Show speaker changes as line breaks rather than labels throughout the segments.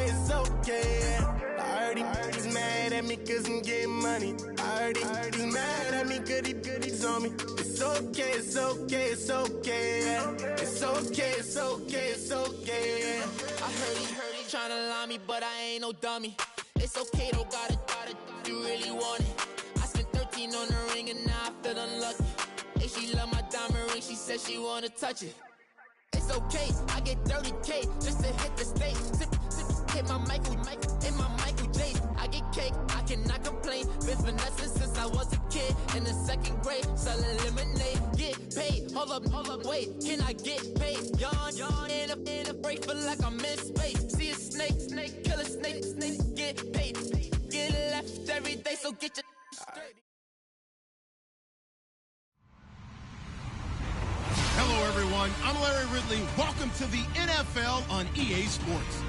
okay, it's okay. I heard he's mad at me cause I'm getting money. I heard he's mad at me cause he's on me. It's okay, it's okay, it's okay. It's okay, it's okay, it's okay. I heard he tryna lie me, but I ain't no dummy. It's okay, though, got it, you really want it. I spent 13 on the ring and now I feel unlucky. Hey, she love my diamond ring, she said she wanna touch it. It's okay, I get 30K just to hit the stage. Hit my Michael, hit my Michael J. I get cake, I cannot complain. Been finessing since I was a kid. In the second grade, selling lemonade. Get paid, hold up, wait, can I get paid? Yawn, in a break, feel like I'm in space. See a snake, kill a snake, get paid. Get left every day, so get your straight.
Hello, everyone. I'm Larry Ridley. Welcome to the NFL on EA Sports.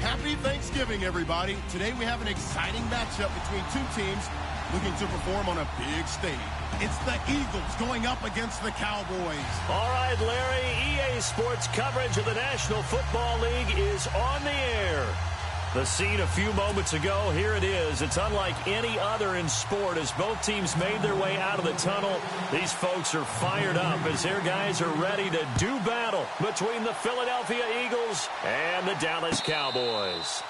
Happy Thanksgiving, everybody. Today we have an exciting matchup between two teams looking to perform on a big stage. It's the Eagles going up against the Cowboys.
All right, Larry, EA Sports coverage of the National Football League is on the air. The scene a few moments ago, here it is. It's unlike any other in sport as both teams made their way out of the tunnel. These folks are fired up as their guys are ready to do battle between the Philadelphia Eagles and the Dallas Cowboys.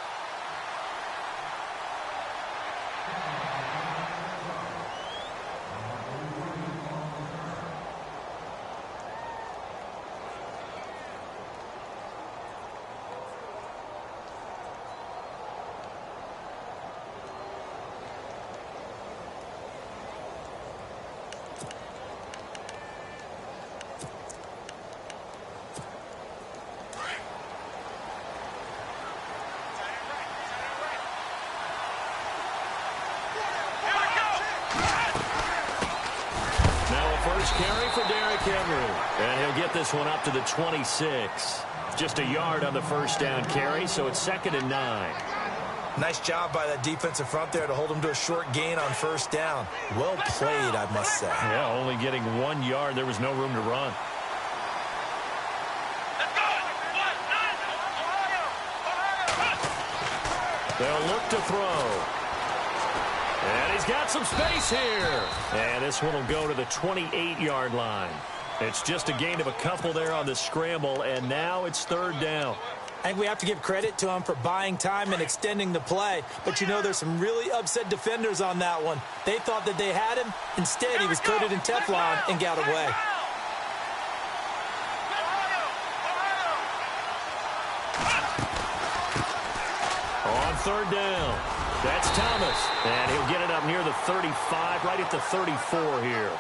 Carry for Derrick Henry. And he'll get this one up to the 26. Just a yard on the first down carry, so it's 2nd and 9.
Nice job by that defensive front there to hold him to a short gain on first down. Well played, I must say.
Yeah, only getting 1 yard. There was no room to run. They'll look to throw. And he's got some space here. And this one will go to the 28-yard line. It's just a gain of a couple there on the scramble, and now it's 3rd down.
I think we have to give credit to him for buying time and extending the play. But, you know, there's some really upset defenders on that one. They thought that they had him. Instead, he was coated in Teflon and got away.
On 3rd down. That's Thomas, and he'll get it up near the 35, right at the 34 here.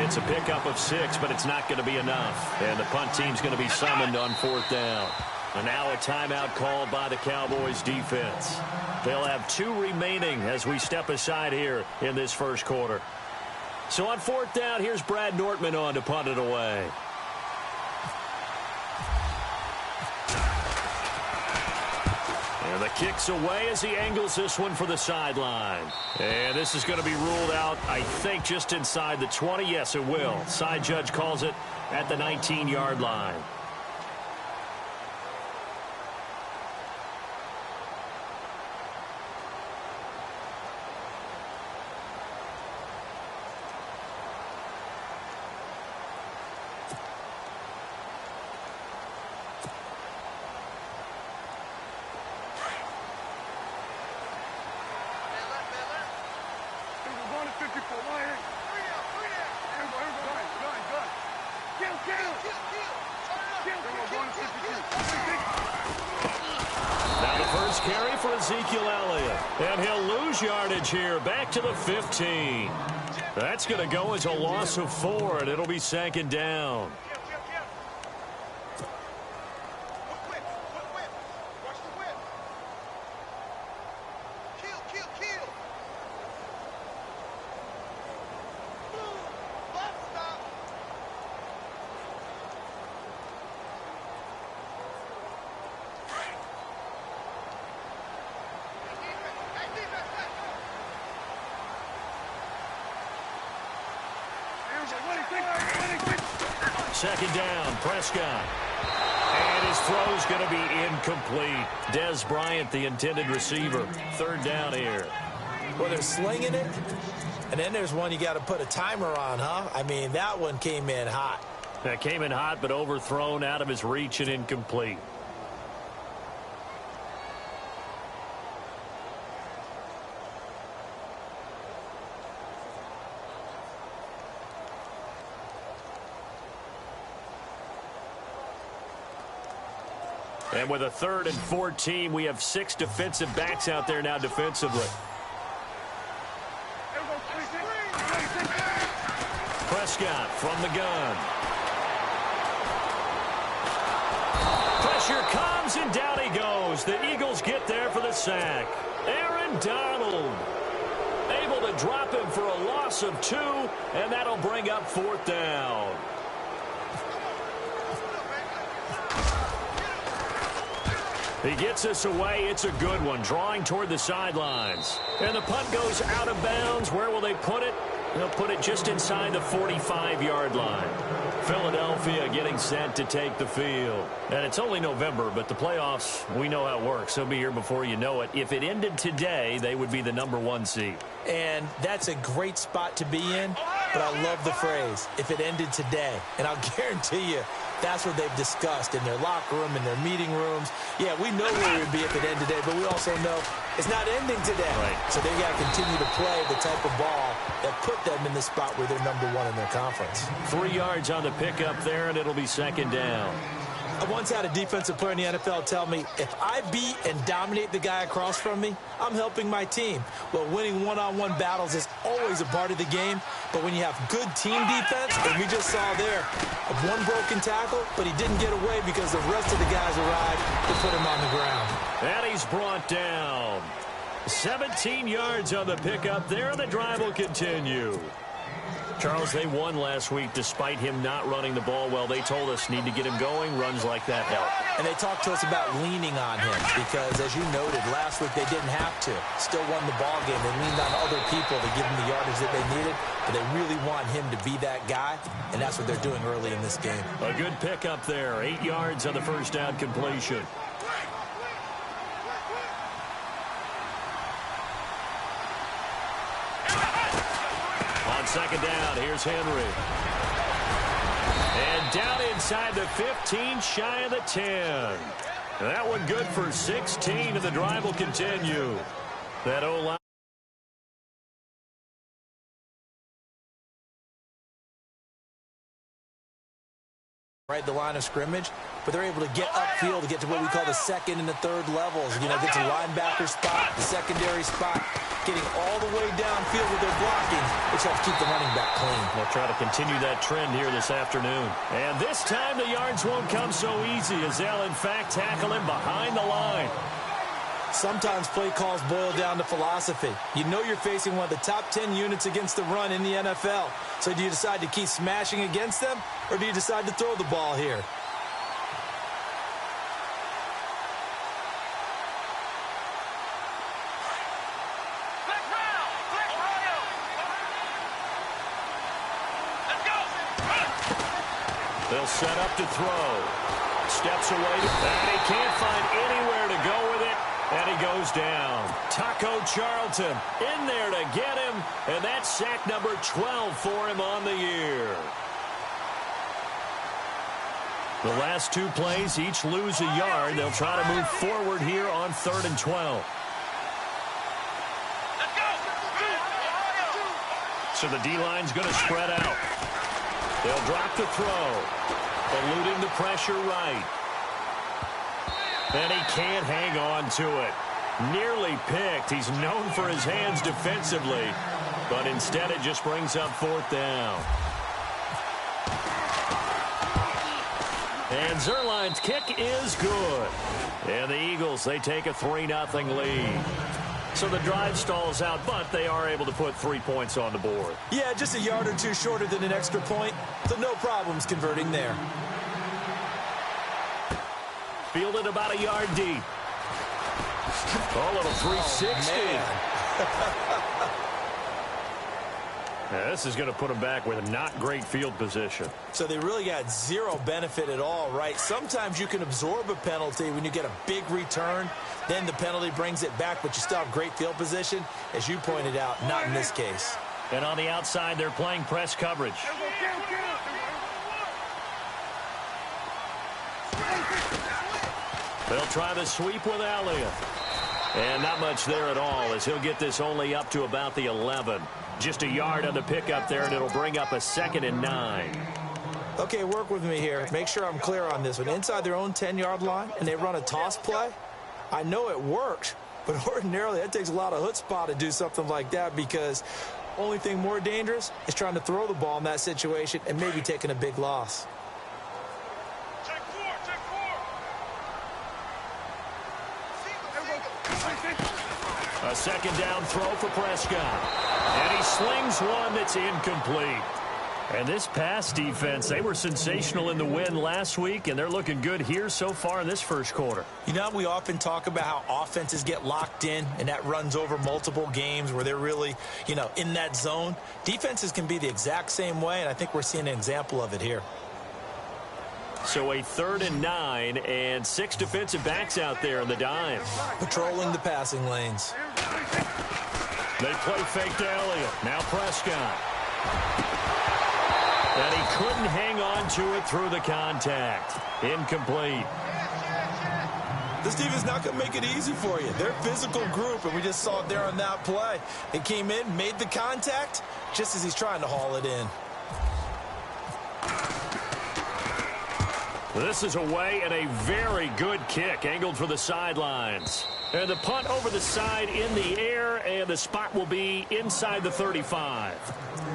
It's a pickup of 6, but it's not going to be enough. And the punt team's going to be summoned on 4th down. And now a timeout called by the Cowboys defense. They'll have 2 remaining as we step aside here in this first quarter. So on 4th down, here's Brad Nortman on to punt it away. And the kick's away as he angles this one for the sideline. And this is going to be ruled out, I think, just inside the 20. Yes, it will. Side judge calls it at the 19-yard line. Now the first carry for Ezekiel Elliott. And he'll lose yardage here, back to the 15. That's going to go as a loss of 4, and it'll be 2nd down. Second down, Prescott. And his throw's going to be incomplete. Dez Bryant, the intended receiver. Third down here.
Well, they're slinging it, and then there's one you got to put a timer on, huh? I mean, that one came in hot.
That came in hot, but overthrown, out of his reach, and incomplete. And with a 3rd and 14, we have 6 defensive backs out there now defensively. Prescott from the gun. Pressure comes, and down he goes. The Eagles get there for the sack. Aaron Donald able to drop him for a loss of 2, and that'll bring up 4th down. He gets us away. It's a good one, drawing toward the sidelines. And the punt goes out of bounds. Where will they put it? They'll put it just inside the 45-yard line. Philadelphia getting set to take the field. And it's only November, but the playoffs, we know how it works. They'll be here before you know it. If it ended today, they would be the #1 seed.
And that's a great spot to be in, but I love the phrase, if it ended today. And I'll guarantee you, that's what they've discussed in their locker room, in their meeting rooms. Yeah, we know where it would be if it ended today, but we also know it's not ending today.
Right.
So they've got to continue to play the type of ball that put them in the spot where they're #1 in their conference.
3 yards on the pickup there, and it'll be 2nd down.
I once had a defensive player in the NFL tell me, if I beat and dominate the guy across from me, I'm helping my team. Well, winning one-on-one battles is always a part of the game, but when you have good team defense, and we just saw there, one broken tackle, but he didn't get away because the rest of the guys arrived to put him on the ground.
And he's brought down. 17 yards on the pickup there, and the drive will continue. Charles, they won last week despite him not running the ball well. They told us need to get him going. Runs like that help.
And they talked to us about leaning on him because, as you noted, last week they didn't have to. Still won the ball game. They leaned on other people to give them the yardage that they needed, but they really want him to be that guy, and that's what they're doing early in this game.
A good pickup there. 8 yards on the first down completion. Second down, here's Henry. And down inside the 15, shy of the 10. That one good for 16, and the drive will continue. That O-line.
Right, the line of scrimmage, but they're able to get upfield to get to what we call the 2nd and the 3rd levels. You know, get to linebacker spot, the secondary spot, getting all the way downfield with their blocking, which helps keep the running back clean.
They'll try to continue that trend here this afternoon. And this time the yards won't come so easy as they'll, in fact, tackle him behind the line.
Sometimes play calls boil down to philosophy. You know you're facing one of the top 10 units against the run in the NFL. So do you decide to keep smashing against them, or do you decide to throw the ball here?
They'll set up to throw. Steps away, and he can't find anywhere to go with it. And he goes down. Taco Charlton in there to get him. And that's sack number 12 for him on the year. The last 2 plays each lose a yard. They'll try to move forward here on 3rd and 12. So the D-line's going to spread out. They'll drop the throw. Eluding the pressure right. And he can't hang on to it. Nearly picked. He's known for his hands defensively. But instead it just brings up 4th down. And Zerline's kick is good. And the Eagles, they take a 3-0 lead. So the drive stalls out, but they are able to put 3 points on the board.
Yeah, just a yard or 2 shorter than an extra point. So no problems converting there.
Fielded about a yard deep. Oh, little 360. Yeah, this is going to put them back with not great field position.
So they really got zero benefit at all, right? Sometimes you can absorb a penalty when you get a big return. Then the penalty brings it back, but you still have great field position. As you pointed out, not in this case.
And on the outside, they're playing press coverage. They'll try the sweep with Elliott. And not much there at all, as he'll get this only up to about the 11. Just a yard on the pickup there, and it'll bring up a 2nd and 9.
Okay, work with me here. Make sure I'm clear on this one. Inside their own 10-yard line, and they run a toss play. I know it works, but ordinarily that takes a lot of chutzpah to do something like that, because only thing more dangerous is trying to throw the ball in that situation and maybe taking a big loss.
A 2nd down throw for Prescott. And he slings one that's incomplete. And this pass defense, they were sensational in the win last week, and they're looking good here so far in this first quarter.
You know, we often talk about how offenses get locked in, and that runs over multiple games where they're really, in that zone. Defenses can be the exact same way, and I think we're seeing an example of it here.
So a 3rd and 9, and 6 defensive backs out there in the dime.
Patrolling the passing lanes.
They play fake to Elliott. Now Prescott. And he couldn't hang on to it through the contact. Incomplete.
This defense is not going to make it easy for you. They're a physical group, and we just saw it there on that play. It came in, made the contact, just as he's trying to haul it in.
This is away, and a very good kick angled for the sidelines. And the punt over the side in the air, and the spot will be inside the 35.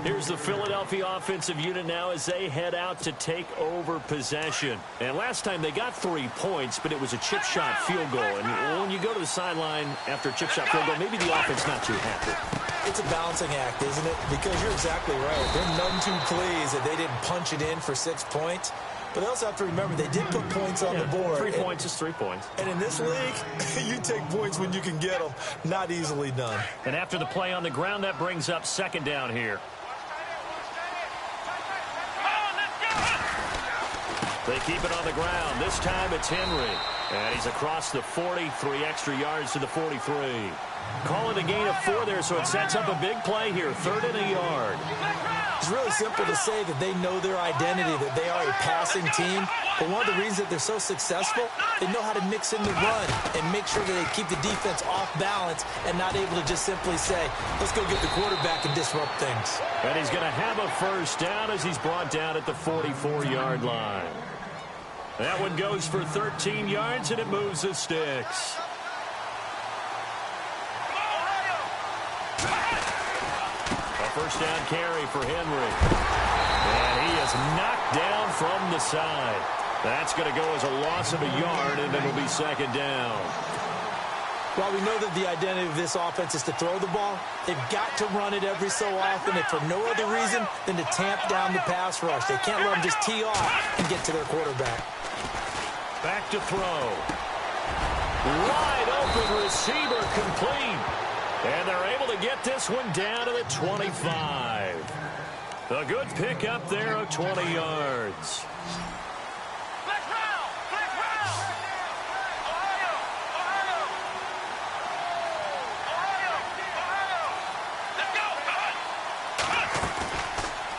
Here's the Philadelphia offensive unit now as they head out to take over possession. And last time they got 3 points, but it was a chip shot field goal. And when you go to the sideline after a chip shot field goal, maybe the offense not too happy.
It's a balancing act, isn't it? Because you're exactly right. They're none too pleased that they didn't punch it in for 6 points. But they also have to remember they did put points on the board.
3 points is 3 points.
And in this league, you take points when you can get them. Not easily done.
And after the play on the ground, that brings up 2nd down here. They keep it on the ground. This time it's Henry. And he's across the 40, 3 extra yards to the 43. Call it a gain of 4 there, so it sets up a big play here. 3rd and a yard.
It's really simple to say that they know their identity, that they are a passing team. But one of the reasons that they're so successful, they know how to mix in the run and make sure that they keep the defense off balance and not able to just simply say, let's go get the quarterback and disrupt things.
And he's going to have a 1st down as he's brought down at the 44-yard line. That one goes for 13 yards, and it moves the sticks. A 1st down carry for Henry. And he is knocked down from the side. That's going to go as a loss of a yard, and it'll be 2nd down.
While we know that the identity of this offense is to throw the ball, they've got to run it every so often, if for no other reason than to tamp down the pass rush. They can't let them just tee off and get to their quarterback.
Back to throw. Wide open receiver complete. And they're able to get this one down to the 25. A good pickup there of 20 yards.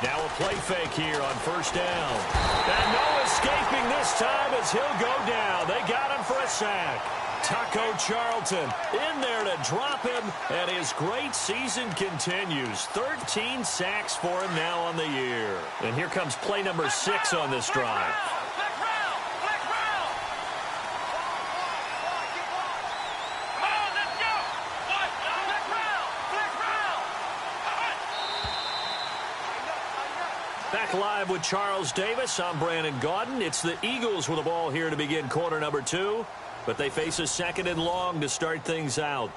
Now a play fake here on 1st down. And no escaping this time as he'll go down. They got him for a sack. Taco Charlton in there to drop him, and his great season continues. 13 sacks for him now on the year. And here comes play number 6 on this drive. Back live with Charles Davis. I'm Brandon Gaudin. It's the Eagles with the ball here to begin quarter number 2. But they face a 2nd and long to start things out.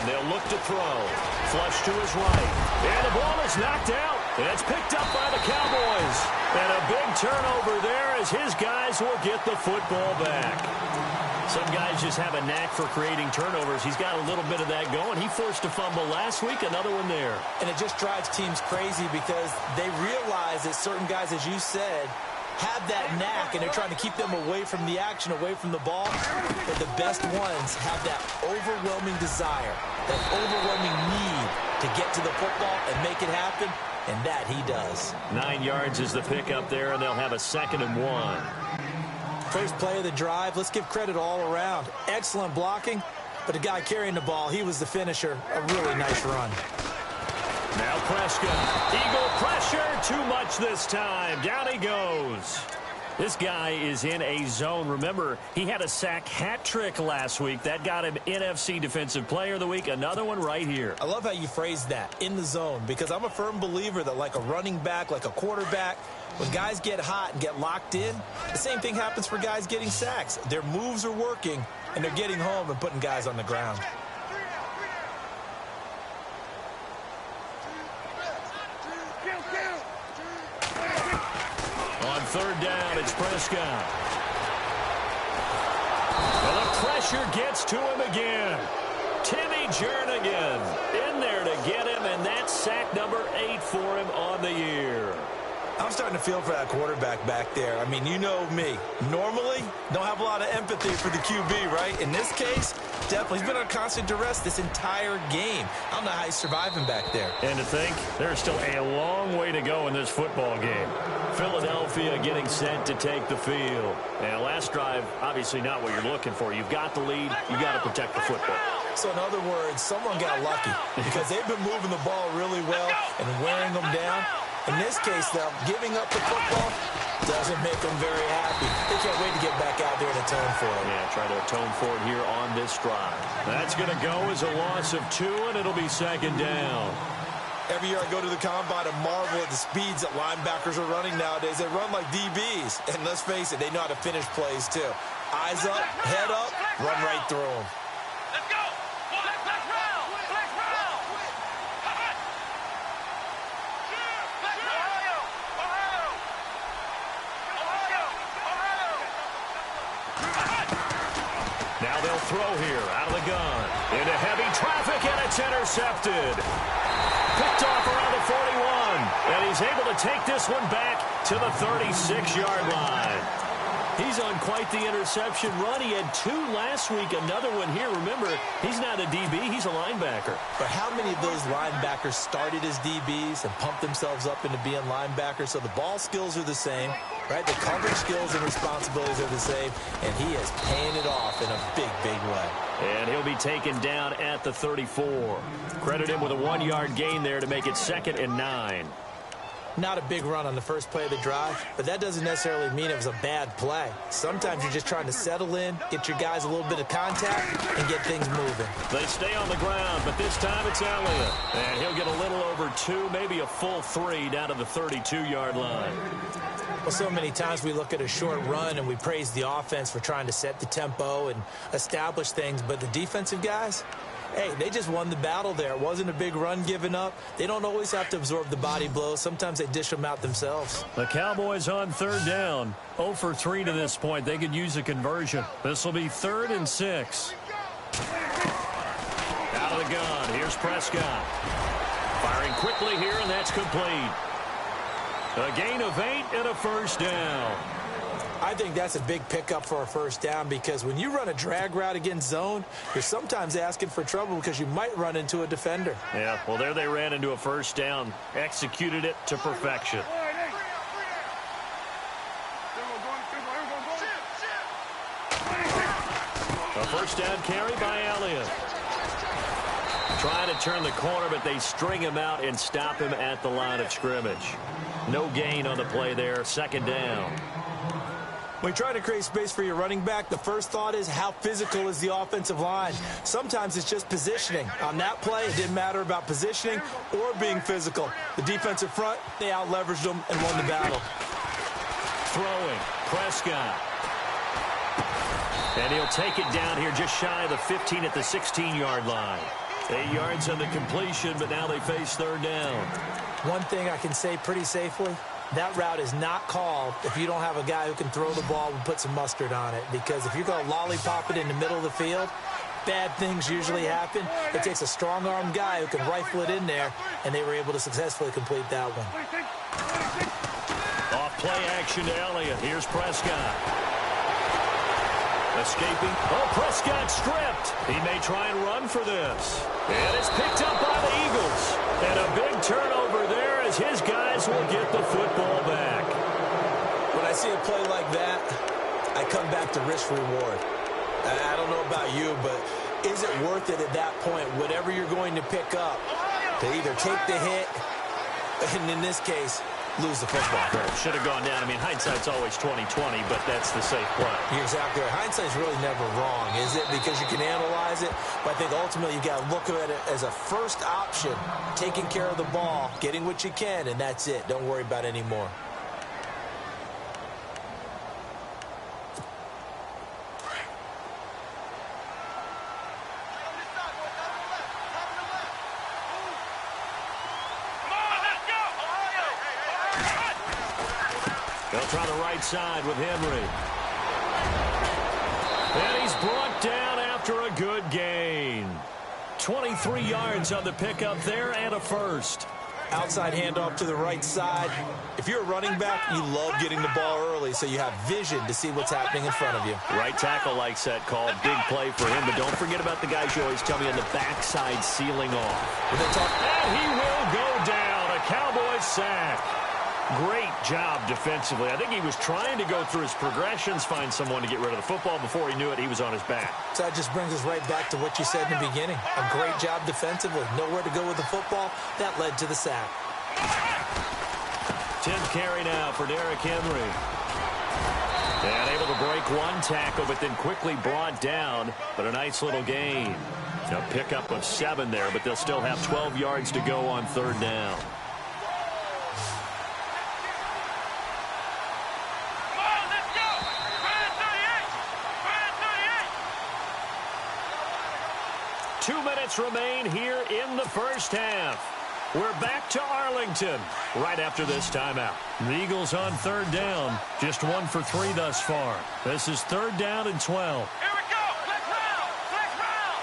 they'll look to throw. Flush to his right. And the ball is knocked out. And it's picked up by the Cowboys. And a big turnover there as his guys will get the football back. Some guys just have a knack for creating turnovers. He's got a little bit of that going. He forced a fumble last week, another one there.
And it just drives teams crazy because they realize that certain guys, as you said, have that knack, and they're trying to keep them away from the action, away from the ball. But the best ones have that overwhelming desire, that overwhelming need to get to the football and make it happen, and that he does.
9 yards is the pickup there, and they'll have a 2nd and 1.
First play of the drive, let's give credit all around. Excellent blocking, but the guy carrying the ball, he was the finisher. A really nice run.
Now Prescott. Eagle pressure. Too much this time. Down he goes. This guy is in a zone. Remember, he had a sack hat trick last week. That got him NFC Defensive Player of the Week. Another one right here.
I love how you phrase that, in the zone, because I'm a firm believer that like a running back, like a quarterback, when guys get hot and get locked in, the same thing happens for guys getting sacks. Their moves are working, and they're getting home and putting guys on the ground.
On 3rd down, it's Prescott. And the pressure gets to him again. Timmy Jernigan in there to get him, and that's sack number 8 for him on the year.
I'm starting to feel for that quarterback back there. I mean, you know me. Normally, don't have a lot of empathy for the QB, right? In this case, definitely. He's been under constant duress this entire game. I don't know how he's surviving back there.
And to think, there's still a long way to go in this football game. Philadelphia getting set to take the field. And last drive, obviously not what you're looking for. You've got the lead. You've got to protect the football.
So in other words, someone got lucky because they've been moving the ball really well and wearing them down. In this case, though, giving up the football doesn't make them very happy. They can't wait to get back out there and atone for it.
Yeah, try to atone for it here on this drive. That's going to go as a loss of 2, and it'll be 2nd down.
Every year I go to the combine and marvel at the speeds that linebackers are running nowadays. They run like DBs. And let's face it, they know how to finish plays, too. Eyes up, head up, run right through them.
Let's go! Let's roll! Let's roll!
Now they'll throw here out of the gun. Into heavy traffic, and it's intercepted. Picked off around the 41. And he's able to take this one back to the 36-yard line. He's on quite the interception run. He had 2 last week, another one here. Remember, he's not a DB, he's a linebacker.
But how many of those linebackers started as DBs and pumped themselves up into being linebackers? So the ball skills are the same, right? The coverage skills and responsibilities are the same, and he is paying it off in a big, big way.
And he'll be taken down at the 34. Credit him with a 1-yard gain there to make it 2nd and 9.
Not a big run on the first play of the drive, but that doesn't necessarily mean it was a bad play. Sometimes you're just trying to settle in, get your guys a little bit of contact, and get things moving.
They stay on the ground, but this time it's Elliott. And he'll get a little over 2, maybe a full 3 down to the 32-yard line.
Well, so many times we look at a short run and we praise the offense for trying to set the tempo and establish things, but the defensive guys, hey, they just won the battle there. It wasn't a big run given up. They don't always have to absorb the body blows. Sometimes they dish them out themselves.
The Cowboys on 3rd down. 0 for 3 to this point. They could use a conversion. This will be 3rd and 6. Out of the gun. Here's Prescott. Firing quickly here, and that's complete. A gain of 8 and a 1st down.
I think that's a big pickup for a 1st down because when you run a drag route against zone, you're sometimes asking for trouble because you might run into a defender.
Yeah, well, there they ran into a 1st down. Executed it to perfection. A 1st down carry by Elliott. Trying to turn the corner, but they string him out and stop him at the line of scrimmage. No gain on the play there. 2nd down.
When you try to create space for your running back, the first thought is how physical is the offensive line. Sometimes it's just positioning. On that play, it didn't matter about positioning or being physical. The defensive front, they out-leveraged them and won the battle.
Throwing, Prescott. And he'll take it down here just shy of the 15 at the 16-yard line. 8 yards on the completion, but now they face third down.
One thing I can say pretty safely, that route is not called if you don't have a guy who can throw the ball and put some mustard on it. Because if you're going to lollipop it in the middle of the field, bad things usually happen. It takes a strong-armed guy who can rifle it in there, and they were able to successfully complete that one.
Off play action to Elliott. Here's Prescott. Escaping. Oh, Prescott stripped. He may try and run for this. And it's picked up by the Eagles. And a big turnover there as his guys will get the football back.
When I see a play like that, I come back to risk-reward. I don't know about you, but is it worth it at that point, whatever you're going to pick up, to either take the hit, and in this case, lose the football?
Should have gone down. I mean, hindsight's always 20/20, but that's the safe play.
You're exactly right. Hindsight's really never wrong, is it? Because you can analyze it, but I think ultimately you got to look at it as a first option, taking care of the ball, getting what you can, and that's it. Don't worry about it anymore.
They'll try the right side with Henry. And he's brought down after a good gain. 23 yards on the pickup there and a first.
Outside handoff to the right side. If you're a running back, you love getting the ball early so you have vision to see what's happening in front of you.
Right tackle likes that call. Big play for him, but don't forget about the guys you always tell me on the backside sealing off. And he will go down. A Cowboys sack. Great job defensively. I think he was trying to go through his progressions, find someone to get rid of the football. Before he knew it, he was on his back.
So that just brings us right back to what you said in the beginning. A great job defensively. Nowhere to go with the football. That led to the sack.
10th carry now for Derrick Henry. And able to break one tackle, but then quickly brought down. But a nice little gain. A pickup of 7 there, but they'll still have 12 yards to go on third down. 2 minutes remain here in the first half. We're back to Arlington right after this timeout. The Eagles on third down. Just 1 for 3 thus far. This is third down and 12.
Here we go. Flex round. Flex round.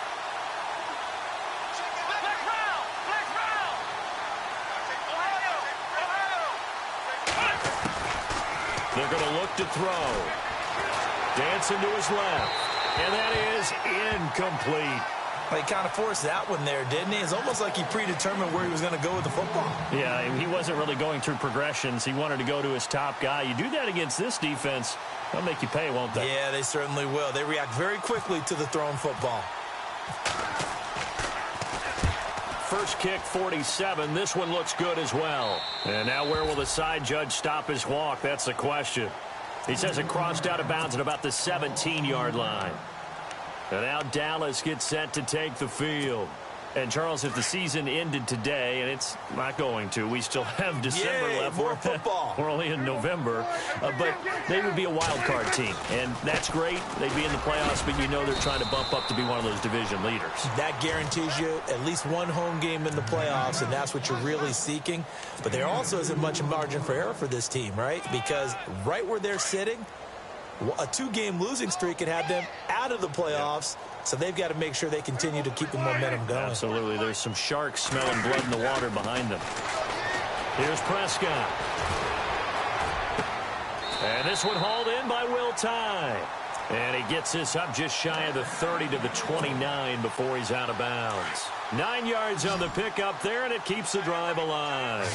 Flex round. Flex round.
They're going to look to throw. Dancing to his left. And that is incomplete.
He kind of forced that one there, didn't he? It's almost like he predetermined where he was going to go with the football.
Yeah, he wasn't really going through progressions. He wanted to go to his top guy. You do that against this defense, they'll make you pay, won't they?
Yeah, they certainly will. They react very quickly to the thrown football.
First kick, 47. This one looks good as well. And now where will the side judge stop his walk? That's the question. He says it crossed out of bounds at about the 17-yard line. And now Dallas gets set to take the field. And, Charles, if the season ended today, and it's not going to, we still have December left.
More football.
We're only in November. But they would be a wild card team. And that's great. They'd be in the playoffs, but you know they're trying to bump up to be one of those division leaders. That
guarantees you at least one home game in the playoffs, and that's what you're really seeking. But there also isn't much margin for error for this team, right? Because right where they're sitting, a 2-game losing streak could have them out of the playoffs, so they've got to make sure they continue to keep the momentum going.
Absolutely. There's some sharks smelling blood in the water behind them. Here's Prescott. And this one hauled in by Will Tye. And he gets this up just shy of the 30 to the 29 before he's out of bounds. 9 yards on the pickup there, and it keeps the drive alive.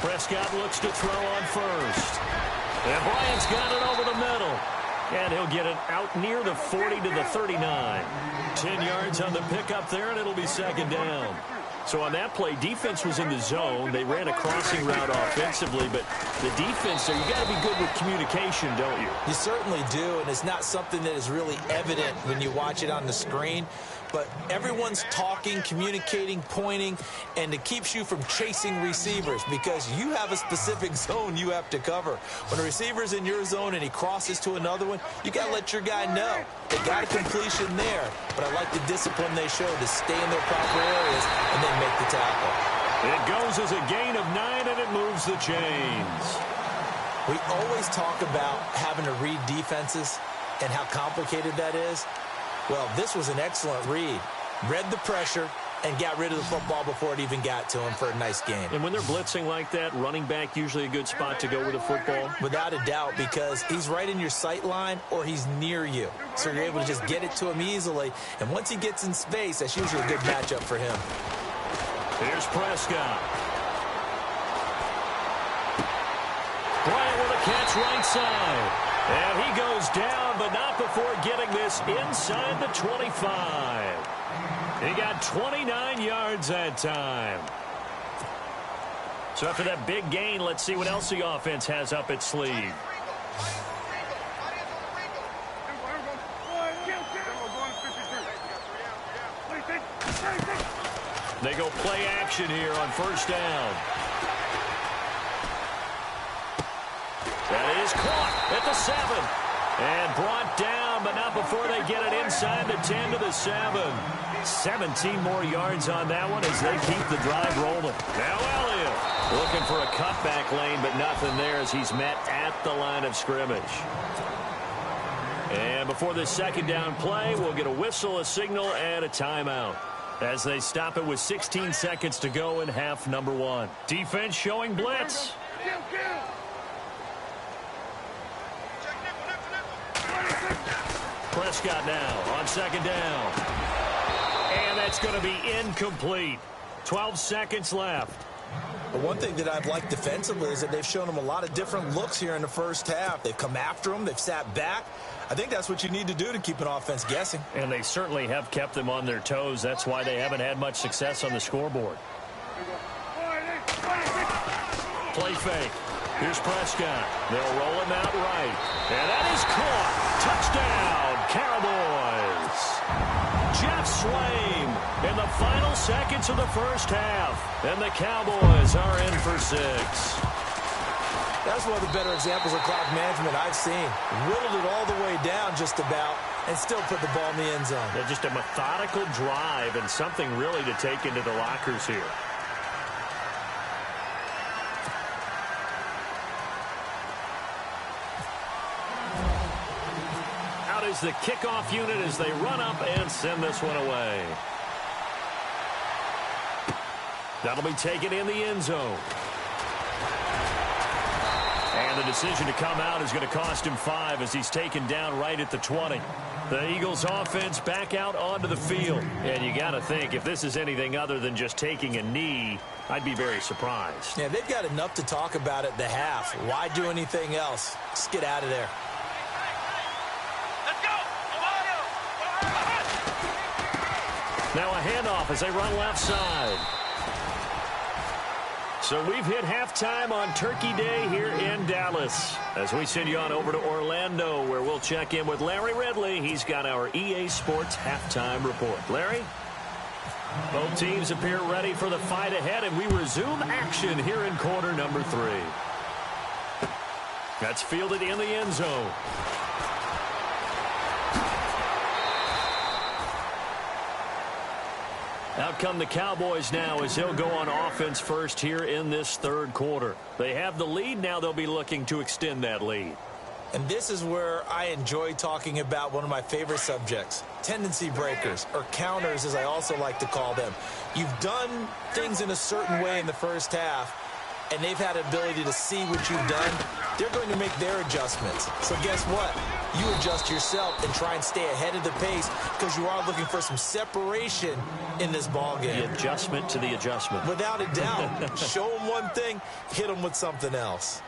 Prescott looks to throw on first. And Bryant's got it over the middle. And he'll get it out near the 40 to the 39. 10 yards on the pickup there, and it'll be second down. So on that play, defense was in the zone. They ran a crossing route offensively, but the defense there, you got to be good with communication, don't you?
You certainly do, and it's not something that is really evident when you watch it on the screen. But everyone's talking, communicating, pointing, and it keeps you from chasing receivers because you have a specific zone you have to cover. When a receiver's in your zone and he crosses to another one, you got to let your guy know. They got a completion there, but I like the discipline they show to stay in their proper areas and then make the tackle.
It goes as a gain of 9, and it moves the chains.
We always talk about having to read defenses and how complicated that is. Well, this was an excellent read. Read the pressure and got rid of the football before it even got to him for a nice game.
And when they're blitzing like that, running back usually a good spot to go with the football?
Without a doubt, because he's right in your sight line or he's near you. So you're able to just get it to him easily. And once he gets in space, that's usually a good matchup for him.
Here's Prescott. Bryant with a catch right side. And he goes down, but not before getting this inside the 25. He got 29 yards that time. So after that big gain, let's see what else the offense has up its sleeve. They go play action here on first down. That is caught at the 7. And brought down, but not before they get it inside the 10 to the 7. 17 more yards on that one as they keep the drive rolling. Now Elliott looking for a cutback lane, but nothing there as he's met at the line of scrimmage. And before this second down play, we'll get a whistle, a signal, and a timeout as they stop it with 16 seconds to go in half number 1. Defense showing blitz. Prescott now on second down. And that's going to be incomplete. 12 seconds left.
The one thing that I've liked defensively is that they've shown him a lot of different looks here in the first half. They've come after him. They've sat back. I think that's what you need to do to keep an offense guessing.
And they certainly have kept them on their toes. That's why they haven't had much success on the scoreboard. Play fake. Here's Prescott. They'll roll him out right. And that is caught. Touchdown, Cowboys. Jeff Swaim in the final seconds of the first half. And the Cowboys are in for 6.
That's one of the better examples of clock management I've seen. Whittled it all the way down just about and still put the ball in the end zone.
Yeah, just a methodical drive and something really to take into the lockers here. Is the kickoff unit as they run up and send this one away. That'll be taken in the end zone. And the decision to come out is going to cost him 5 as he's taken down right at the 20. The Eagles offense back out onto the field. And you got to think, if this is anything other than just taking a knee, I'd be very surprised.
Yeah, they've got enough to talk about at the half. Why do anything else? Just get out of there.
Now a handoff as they run left side. So we've hit halftime on Turkey Day here in Dallas. As we send you on over to Orlando, where we'll check in with Larry Ridley. He's got our EA Sports halftime report. Larry? Both teams appear ready for the fight ahead, and we resume action here in quarter number 3. That's fielded in the end zone. Out come the Cowboys now as they'll go on offense first here in this third quarter. They have the lead. Now they'll be looking to extend that lead.
And this is where I enjoy talking about one of my favorite subjects, tendency breakers, or counters as I also like to call them. You've done things in a certain way in the first half, and they've had an ability to see what you've done. They're going to make their adjustments. So guess what? You adjust yourself and try and stay ahead of the pace because you are looking for some separation in this ball game.
The adjustment to the adjustment.
Without a doubt. Show them one thing, hit them with something else.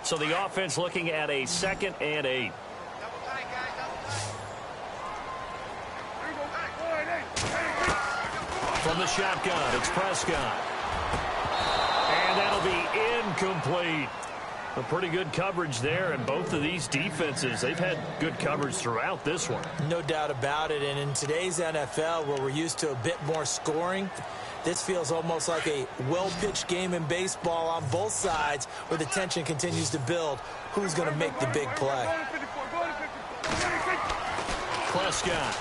So the offense looking at a 2nd and 8. From the shotgun, it's Prescott. And that'll be incomplete. A pretty good coverage there, and both of these defenses, they've had good coverage throughout this one.
No doubt about it, and in today's NFL, where we're used to a bit more scoring, this feels almost like a well-pitched game in baseball on both sides, where the tension continues to build. Who's going to make the big play?
Prescott.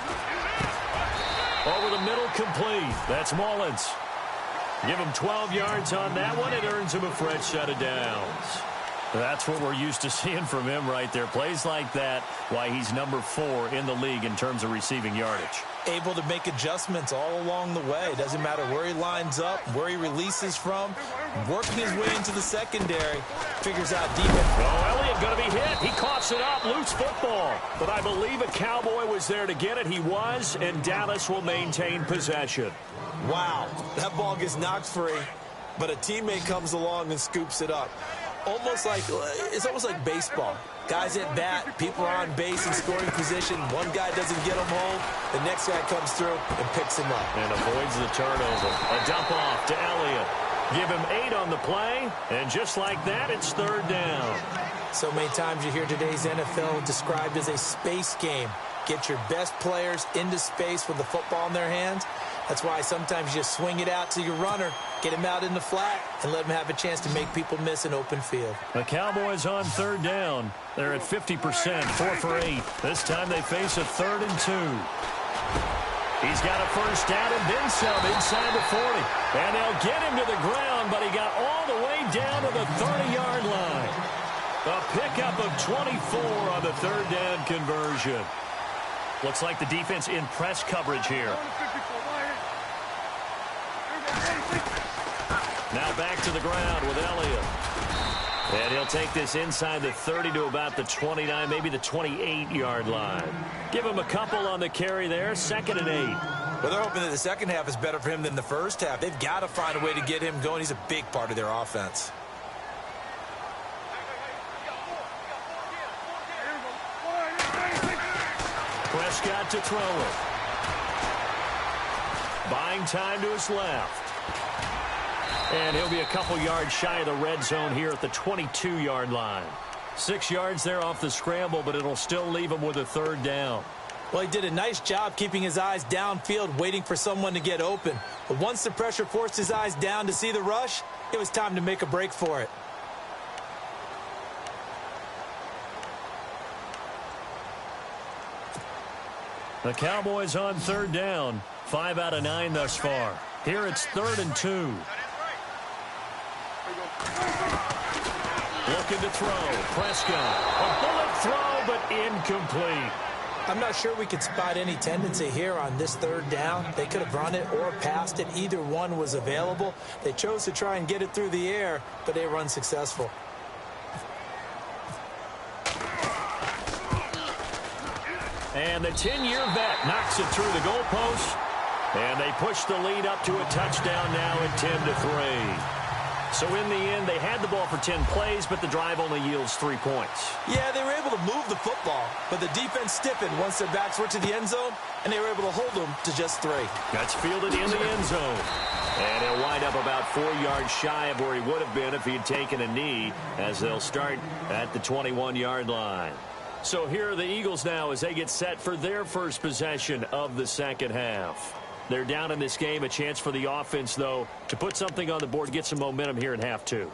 Over the middle, complete. That's Mullins. Give him 12 yards on that one. It earns him a fresh set of downs. That's what we're used to seeing from him right there. Plays like that, why he's number 4 in the league in terms of receiving yardage.
Able to make adjustments all along the way. Doesn't matter where he lines up, where he releases from, working his way into the secondary, figures out defense.
Oh, Elliott going to be hit. He coughs it up. Loose football. But I believe a Cowboy was there to get it. He was, and Dallas will maintain possession.
Wow, that ball gets knocked free, but a teammate comes along and scoops it up. It's almost like baseball. Guys at bat, people are on base in scoring position. One guy doesn't get him home. The next guy comes through and picks him up.
And avoids the turnover. A dump off to Elliott. Give him 8 on the play, and just like that, it's 3rd down.
So many times you hear today's NFL described as a space game. Get your best players into space with the football in their hands. That's why sometimes you just swing it out to your runner, get him out in the flat, and let him have a chance to make people miss an open field.
The Cowboys on 3rd down. They're at 50%, 4 for 8. This time they face a 3rd and 2. He's got a first down and then some inside the 40. And they'll get him to the ground, but he got all the way down to the 30-yard line. A pickup of 24 on the 3rd down conversion. Looks like the defense in press coverage here. Now back to the ground with Elliott. And he'll take this inside the 30 to about the 29, maybe the 28-yard line. Give him a couple on the carry there, 2nd and 8.
Well, they're hoping that the second half is better for him than the first half. They've got to find a way to get him going. He's a big part of their offense.
Prescott to throw it. Buying time to his left. And he'll be a couple yards shy of the red zone here at the 22-yard line. 6 yards there off the scramble, but it'll still leave him with a 3rd down.
Well, he did a nice job keeping his eyes downfield, waiting for someone to get open. But once the pressure forced his eyes down to see the rush, it was time to make a break for it.
The Cowboys on 3rd down. 5 out of 9 thus far. Here it's 3rd and 2. Looking to throw. Prescott. A bullet throw, but incomplete.
I'm not sure we could spot any tendency here on this 3rd down. They could have run it or passed it. Either one was available. They chose to try and get it through the air, but they were unsuccessful.
And the 10-year vet knocks it through the goalpost. And they push the lead up to a touchdown now at 10-3. So in the end, they had the ball for 10 plays, but the drive only yields 3 points.
Yeah, they were able to move the football, but the defense stiffened once their backs were to the end zone, and they were able to hold them to just 3.
That's fielded in the end zone. And he'll wind up about 4 yards shy of where he would have been if he had taken a knee, as they'll start at the 21-yard line. So here are the Eagles now as they get set for their first possession of the second half. They're down in this game. A chance for the offense, though, to put something on the board, get some momentum here in half 2.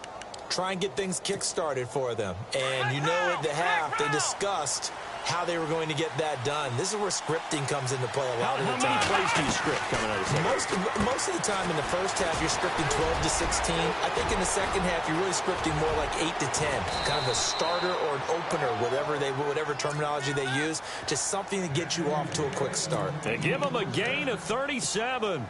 Try and get things kick-started for them. And you know at the half, they discussed how they were going to get that done. This is where scripting comes into play a lot of the time.
How many plays do you script coming out of the second?
Most of the time in the first half, you're scripting 12 to 16. I think in the second half, you're really scripting more like 8 to 10. Kind of a starter or an opener, whatever terminology they use. Just something to get you off to a quick start.
They give them a gain of 37.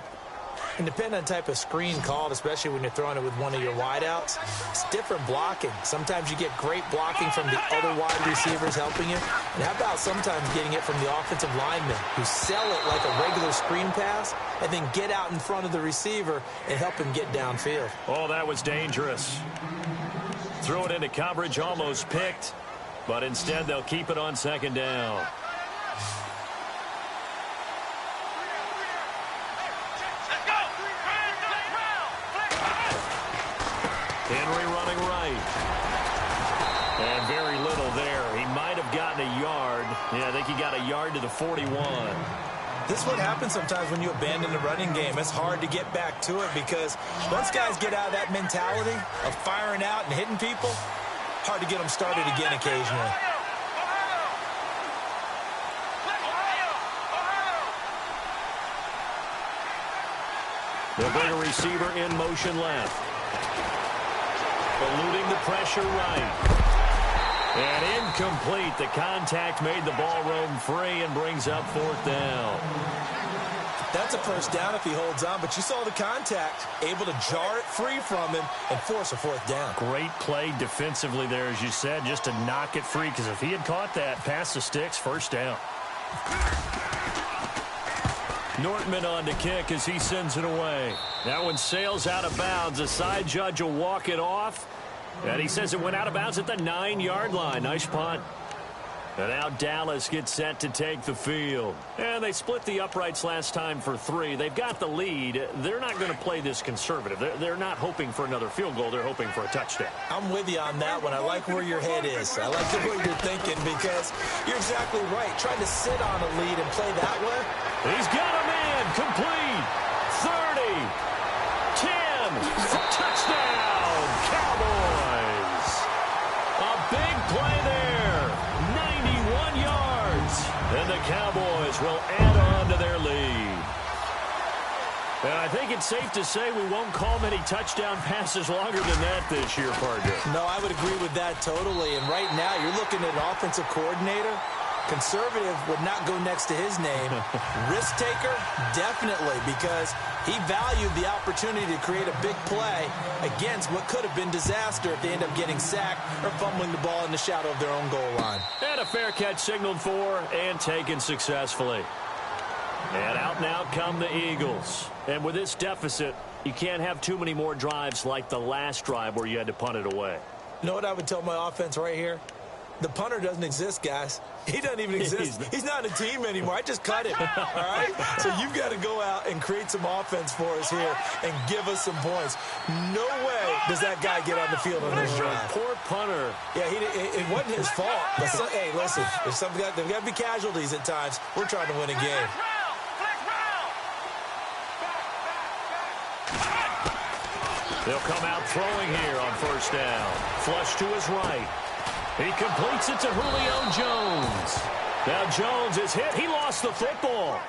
And depending on the type of screen called, especially when you're throwing it with one of your wideouts, it's different blocking. Sometimes you get great blocking from the other wide receivers helping you. And how about sometimes getting it from the offensive linemen who sell it like a regular screen pass and then get out in front of the receiver and help him get downfield.
Oh, that was dangerous. Threw it into coverage, almost picked, but instead they'll keep it on second down. Henry running right. And very little there. He might have gotten a yard. Yeah, I think he got a yard to the 41.
This is what happens sometimes when you abandon the running game. It's hard to get back to it because once guys get out of that mentality of firing out and hitting people, hard to get them started again occasionally.
They'll bring a receiver in motion left. Eluding the pressure right. And incomplete. The contact made the ball roam free and brings up fourth down.
That's a first down if he holds on, but you saw the contact, able to jar it free from him and force a fourth down.
Great play defensively there, as you said, just to knock it free, because if he had caught that, past the sticks, first down. Nortman on to kick as he sends it away. That one sails out of bounds. The side judge will walk it off. And he says it went out of bounds at the 9-yard line. Nice punt. And now Dallas gets set to take the field. And they split the uprights last time for 3. They've got the lead. They're not going to play this conservative. They're not hoping for another field goal. They're hoping for a touchdown.
I'm with you on that one. I like where your head is. I like the way you're thinking because you're exactly right. Trying to sit on a lead and play that way.
He's got a man. Complete. 30. 10. Touchdown. Cowboys. A big play there. 91 yards. And the Cowboys will add on to their lead. And I think it's safe to say we won't call many touchdown passes longer than that this year, partner.
No, I would agree with that totally. And right now, you're looking at an offensive coordinator. Conservative would not go next to his name. Risk taker, definitely, because he valued the opportunity to create a big play against what could have been disaster if they end up getting sacked or fumbling the ball in the shadow of their own goal line.
And a fair catch signaled for and taken successfully. And out now come the Eagles. And with this deficit, you can't have too many more drives like the last drive where you had to punt it away.
You know what I would tell my offense right here? The punter doesn't exist, guys. He doesn't even exist. He's not a team anymore. I just cut him, all right? So you've got to go out and create some offense for us here and give us some points. No way does that guy get on the field on this drive.
Poor punter.
Yeah, it wasn't his fault. But hey, listen, there's got to be casualties at times. We're trying to win a game.
They'll come out throwing here on first down. Flush to his right. He completes it to Julio Jones. Now Jones is hit. He lost the football.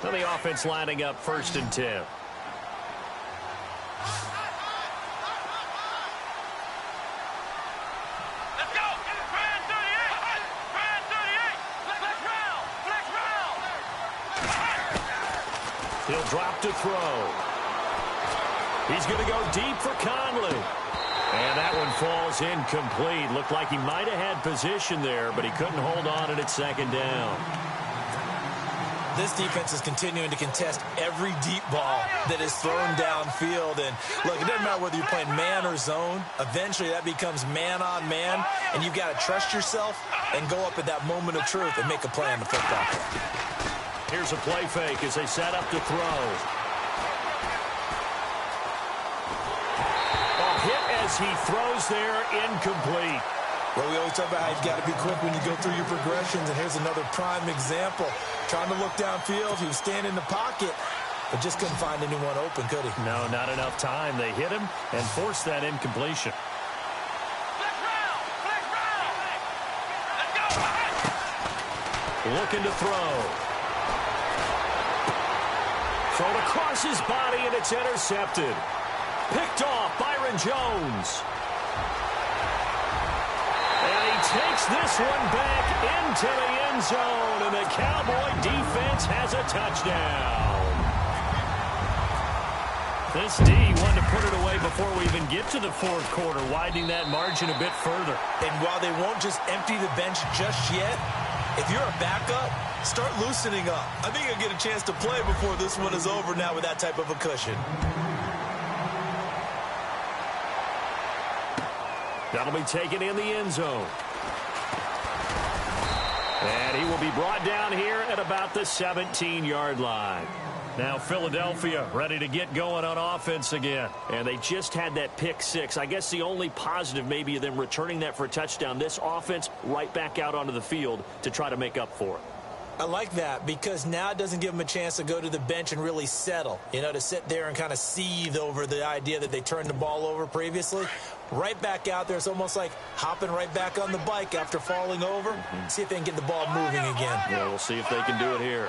Now the offense lining up 1st and 10.
Let's go. Brand 38. Brand 38. Flex round.
He'll drop to throw. He's going to go deep for Conley. And that one falls incomplete. Looked like he might have had position there, but he couldn't hold on and it's second down.
This defense is continuing to contest every deep ball that is thrown downfield. And, look, it doesn't matter whether you're playing man or zone. Eventually, that becomes man on man, and you've got to trust yourself and go up at that moment of truth and make a play on the football.
Here's a play fake as they set up to throw. Hit as he throws there, incomplete.
Well, we always talk about how you've got to be quick when you go through your progressions, and here's another prime example. Trying to look downfield, he was standing in the pocket, but just couldn't find anyone open, could he?
No, not enough time. They hit him and forced that incompletion. Looking to throw. Thrown across his body, and it's intercepted. Picked off Byron Jones. And he takes this one back into the end zone, and the Cowboy defense has a touchdown. This D wanted to put it away before we even get to the fourth quarter, widening that margin a bit further.
And while they won't just empty the bench just yet, if you're a backup, start loosening up. I think you'll get a chance to play before this one is over now with that type of a cushion.
That'll be taken in the end zone. And he will be brought down here at about the 17-yard line. Now Philadelphia ready to get going on offense again. And they just had that pick six. I guess the only positive maybe of them returning that for a touchdown. This offense right back out onto the field to try to make up for it.
I like that because now it doesn't give them a chance to go to the bench and really settle, to sit there and kind of seethe over the idea that they turned the ball over previously. Right back out there, it's almost like hopping right back on the bike after falling over. See if they can get the ball moving again.
Yeah, we'll see if they can do it here.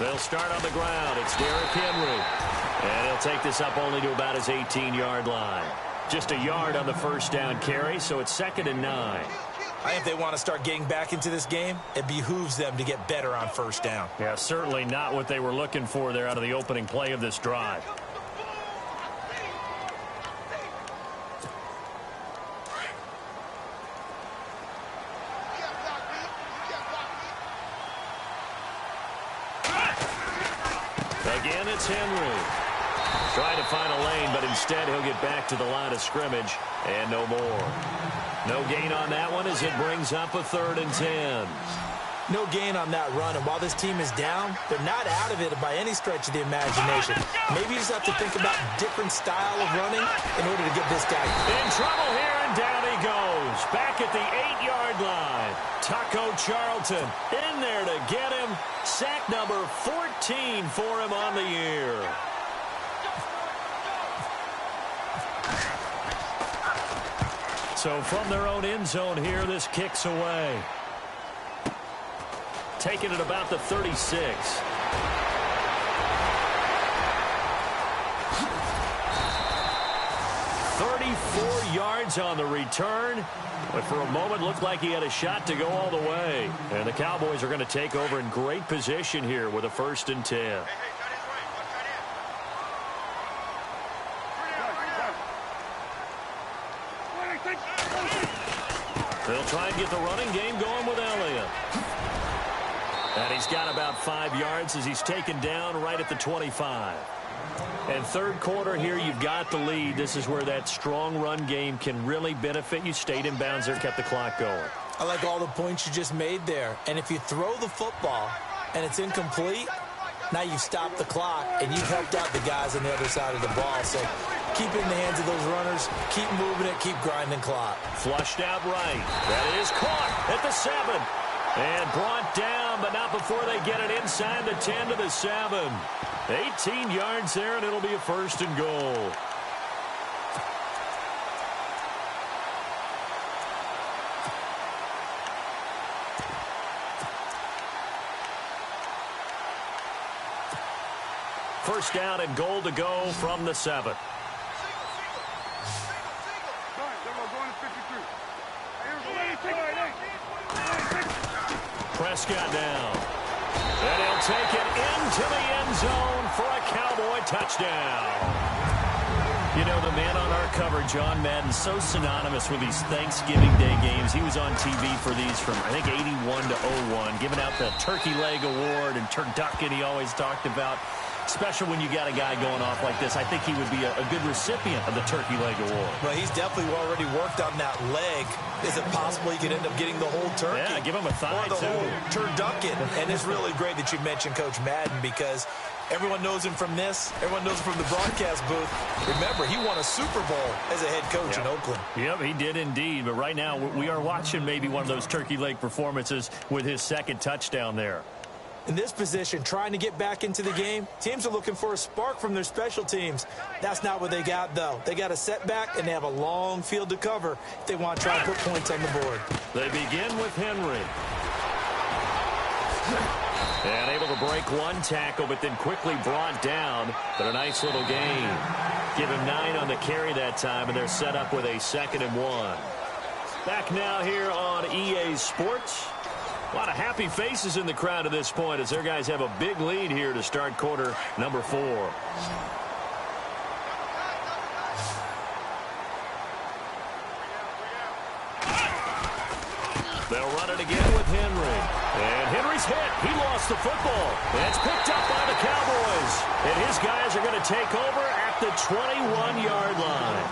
They'll start on the ground. It's Derrick Henry. And he'll take this up only to about his 18-yard line. Just a yard on the first down carry, so it's 2nd and 9.
I think if they want to start getting back into this game, it behooves them to get better on first down.
Yeah, certainly not what they were looking for there out of the opening play of this drive. Again, it's Henry. Trying to find a lane, but instead he'll get back to the line of scrimmage and no more. No gain on that one as it brings up a 3rd and 10.
No gain on that run, and while this team is down, they're not out of it by any stretch of the imagination. Maybe you just have to think about different style of running in order to get this guy
in trouble here, and down he goes. Back at the 8-yard line. Taco Charlton in there to get him. Sack number 14 for him on the year. So from their own end zone here, this kicks away. Taking it about the 36. 34 yards on the return. But for a moment, looked like he had a shot to go all the way. And the Cowboys are going to take over in great position here with a 1st and 10. They'll try and get the running game going with Elliott. And he's got about 5 yards as he's taken down right at the 25. And third quarter here, you've got the lead. This is where that strong run game can really benefit you. Stayed in bounds there, kept the clock going.
I like all the points you just made there. And if you throw the football and it's incomplete, now you've stopped the clock and you've helped out the guys on the other side of the ball. So keep it in the hands of those runners. Keep moving it. Keep grinding clock.
Flushed out right. That is caught at the 7. And brought down, but not before they get it inside the 10 to the 7. 18 yards there, and it'll be a 1st and goal. First down and goal to go from the 7. Prescott down. And he'll take it into the end zone for a Cowboy touchdown. You know, the man on our cover, John Madden, so synonymous with these Thanksgiving Day games. He was on TV for these from, I think, 81 to 01, giving out the Turkey Leg Award and turducken he always talked about. Special when you got a guy going off like this. I think he would be a good recipient of the Turkey Leg Award.
Well, he's definitely already worked on that leg. Is it possible he could end up getting the whole turkey?
Yeah, give him a thigh,
or the
too.
whole turducken. And it's really great that you mentioned Coach Madden because everyone knows him from this. Everyone knows him from the broadcast booth. Remember, he won a Super Bowl as a head coach in Oakland.
Yep, he did indeed. But right now, we are watching maybe one of those turkey leg performances with his 2nd touchdown there.
In this position, trying to get back into the game, teams are looking for a spark from their special teams. That's not what they got, though. They got a setback, and they have a long field to cover if they want to try and put points on the board.
They begin with Henry. And able to break one tackle, but then quickly brought down. But a nice little gain. Give him 9 on the carry that time, and they're set up with a 2nd and 1. Back now here on EA Sports. A lot of happy faces in the crowd at this point as their guys have a big lead here to start quarter number 4. They'll run it again with Henry. And Henry's hit. He lost the football. And it's picked up by the Cowboys. And his guys are going to take over at the 21-yard line.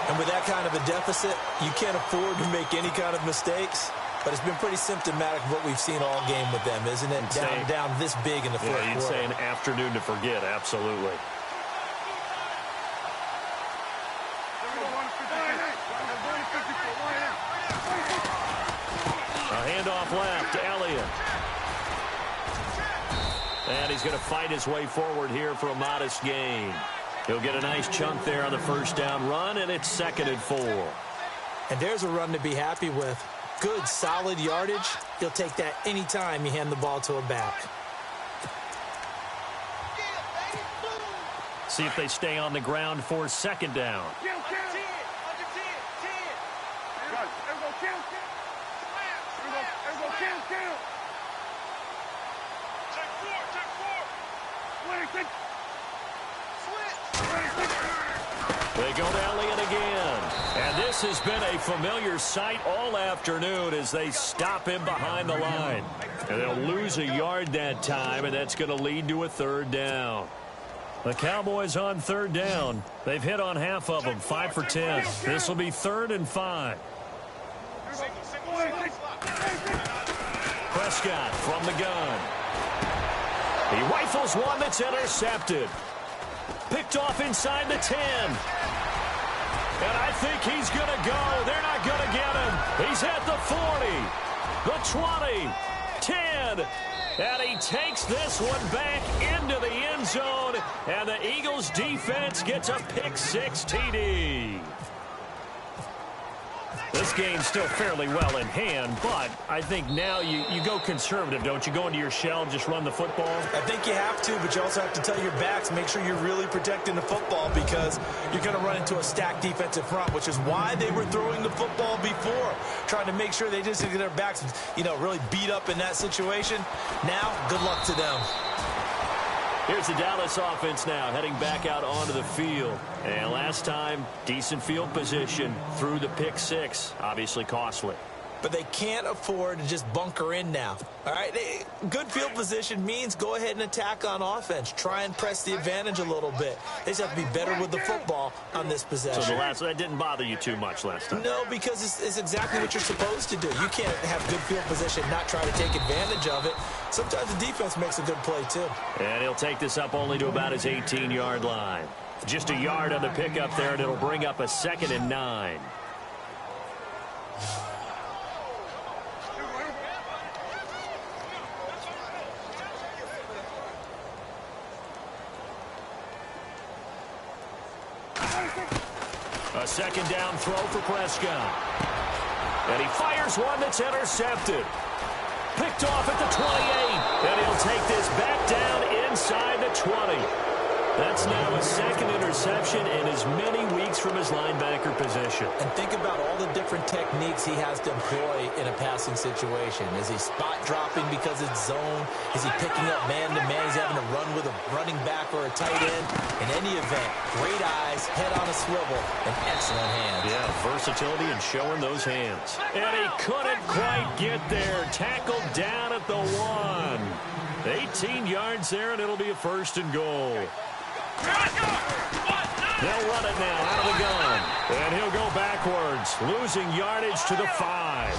And with that kind of a deficit, you can't afford to make any kind of mistakes. But it's been pretty symptomatic of what we've seen all game with them, isn't it? Down this big in the fourth quarter.
You'd say an afternoon to forget, absolutely. A handoff left to Elliott. And he's going to fight his way forward here for a modest gain. He'll get a nice chunk there on the first down run, and it's 2nd and 4.
And there's a run to be happy with. Good, solid yardage. You'll take that any time you hand the ball to a back.
See if they stay on the ground for 2nd down. They go to Elliott again. And this has been a familiar sight all afternoon as they stop him behind the line. And they'll lose a yard that time, and that's going to lead to a 3rd down. The Cowboys on 3rd down. They've hit on half of them, 5 for 10. This will be 3rd and 5. Prescott from the gun. He rifles one that's intercepted. Picked off inside the 10. And I think he's going to go. They're not going to get him. He's at the 40, the 20, 10. And he takes this one back into the end zone. And the Eagles defense gets a pick-6 TD. This game's still fairly well in hand, but I think now you go conservative, don't you? Go into your shell and just run the football?
I think you have to, but you also have to tell your backs, make sure you're really protecting the football because you're going to run into a stacked defensive front, which is why they were throwing the football before, trying to make sure they just get their backs, really beat up in that situation. Now, good luck to them.
Here's the Dallas offense now, heading back out onto the field. And last time, decent field position through the pick-6. Obviously costly.
But they can't afford to just bunker in now. All right, good field position means go ahead and attack on offense. Try and press the advantage a little bit. They just have to be better with the football on this possession.
So that didn't bother you too much last time?
No, because it's exactly what you're supposed to do. You can't have good field position, not try to take advantage of it. Sometimes the defense makes a good play, too.
And he'll take this up only to about his 18-yard line. Just a yard on the pickup there, and it'll bring up a 2nd and 9. A 2nd down throw for Prescott. And he fires one that's intercepted. Picked off at the 28. And he'll take this back down inside the 20. That's now his 2nd interception in as many weeks from his linebacker position.
And think about all the different techniques he has to employ in a passing situation. Is he spot dropping because it's zone? Is he picking up man-to-man? He's having to run with a running back or a tight end. In any event, great eyes, head on a swivel, and excellent hands.
Yeah, versatility and showing those hands. And he couldn't quite get there. Tackled down at the 1. 18 yards there, and it'll be a 1st and goal. They'll run it now out of the gun. And he'll go backwards, losing yardage to the 5.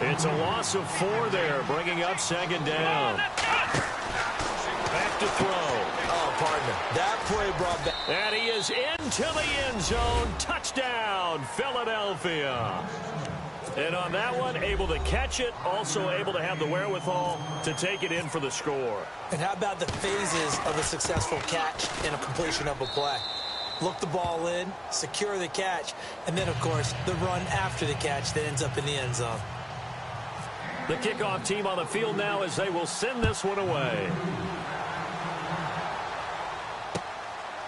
It's a loss of 4 there, bringing up 2nd down. Back to throw.
Oh, partner, that play brought back.
And he is into the end zone. Touchdown, Philadelphia. And on that one, able to catch it, also able to have the wherewithal to take it in for the score.
And how about the phases of a successful catch and a completion of a play? Look the ball in, secure the catch, and then, of course, the run after the catch that ends up in the end zone.
The kickoff team on the field now as they will send this one away.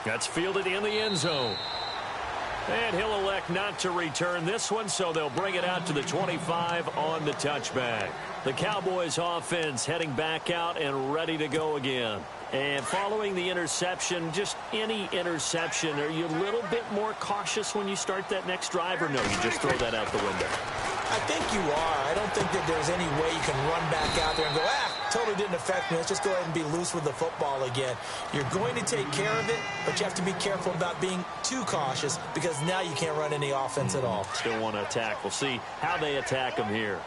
That's fielded in the end zone. And he'll elect not to return this one, so they'll bring it out to the 25 on the touchback. The Cowboys offense heading back out and ready to go again. And following the interception, just any interception, are you a little bit more cautious when you start that next drive, or no, you just throw that out the window?
I think you are. I don't think that there's any way you can run back out there and go, totally didn't affect me. Let's just go ahead and be loose with the football again. You're going to take care of it, but you have to be careful about being too cautious because now you can't run any offense at all.
Still want to attack. We'll see how they attack him here.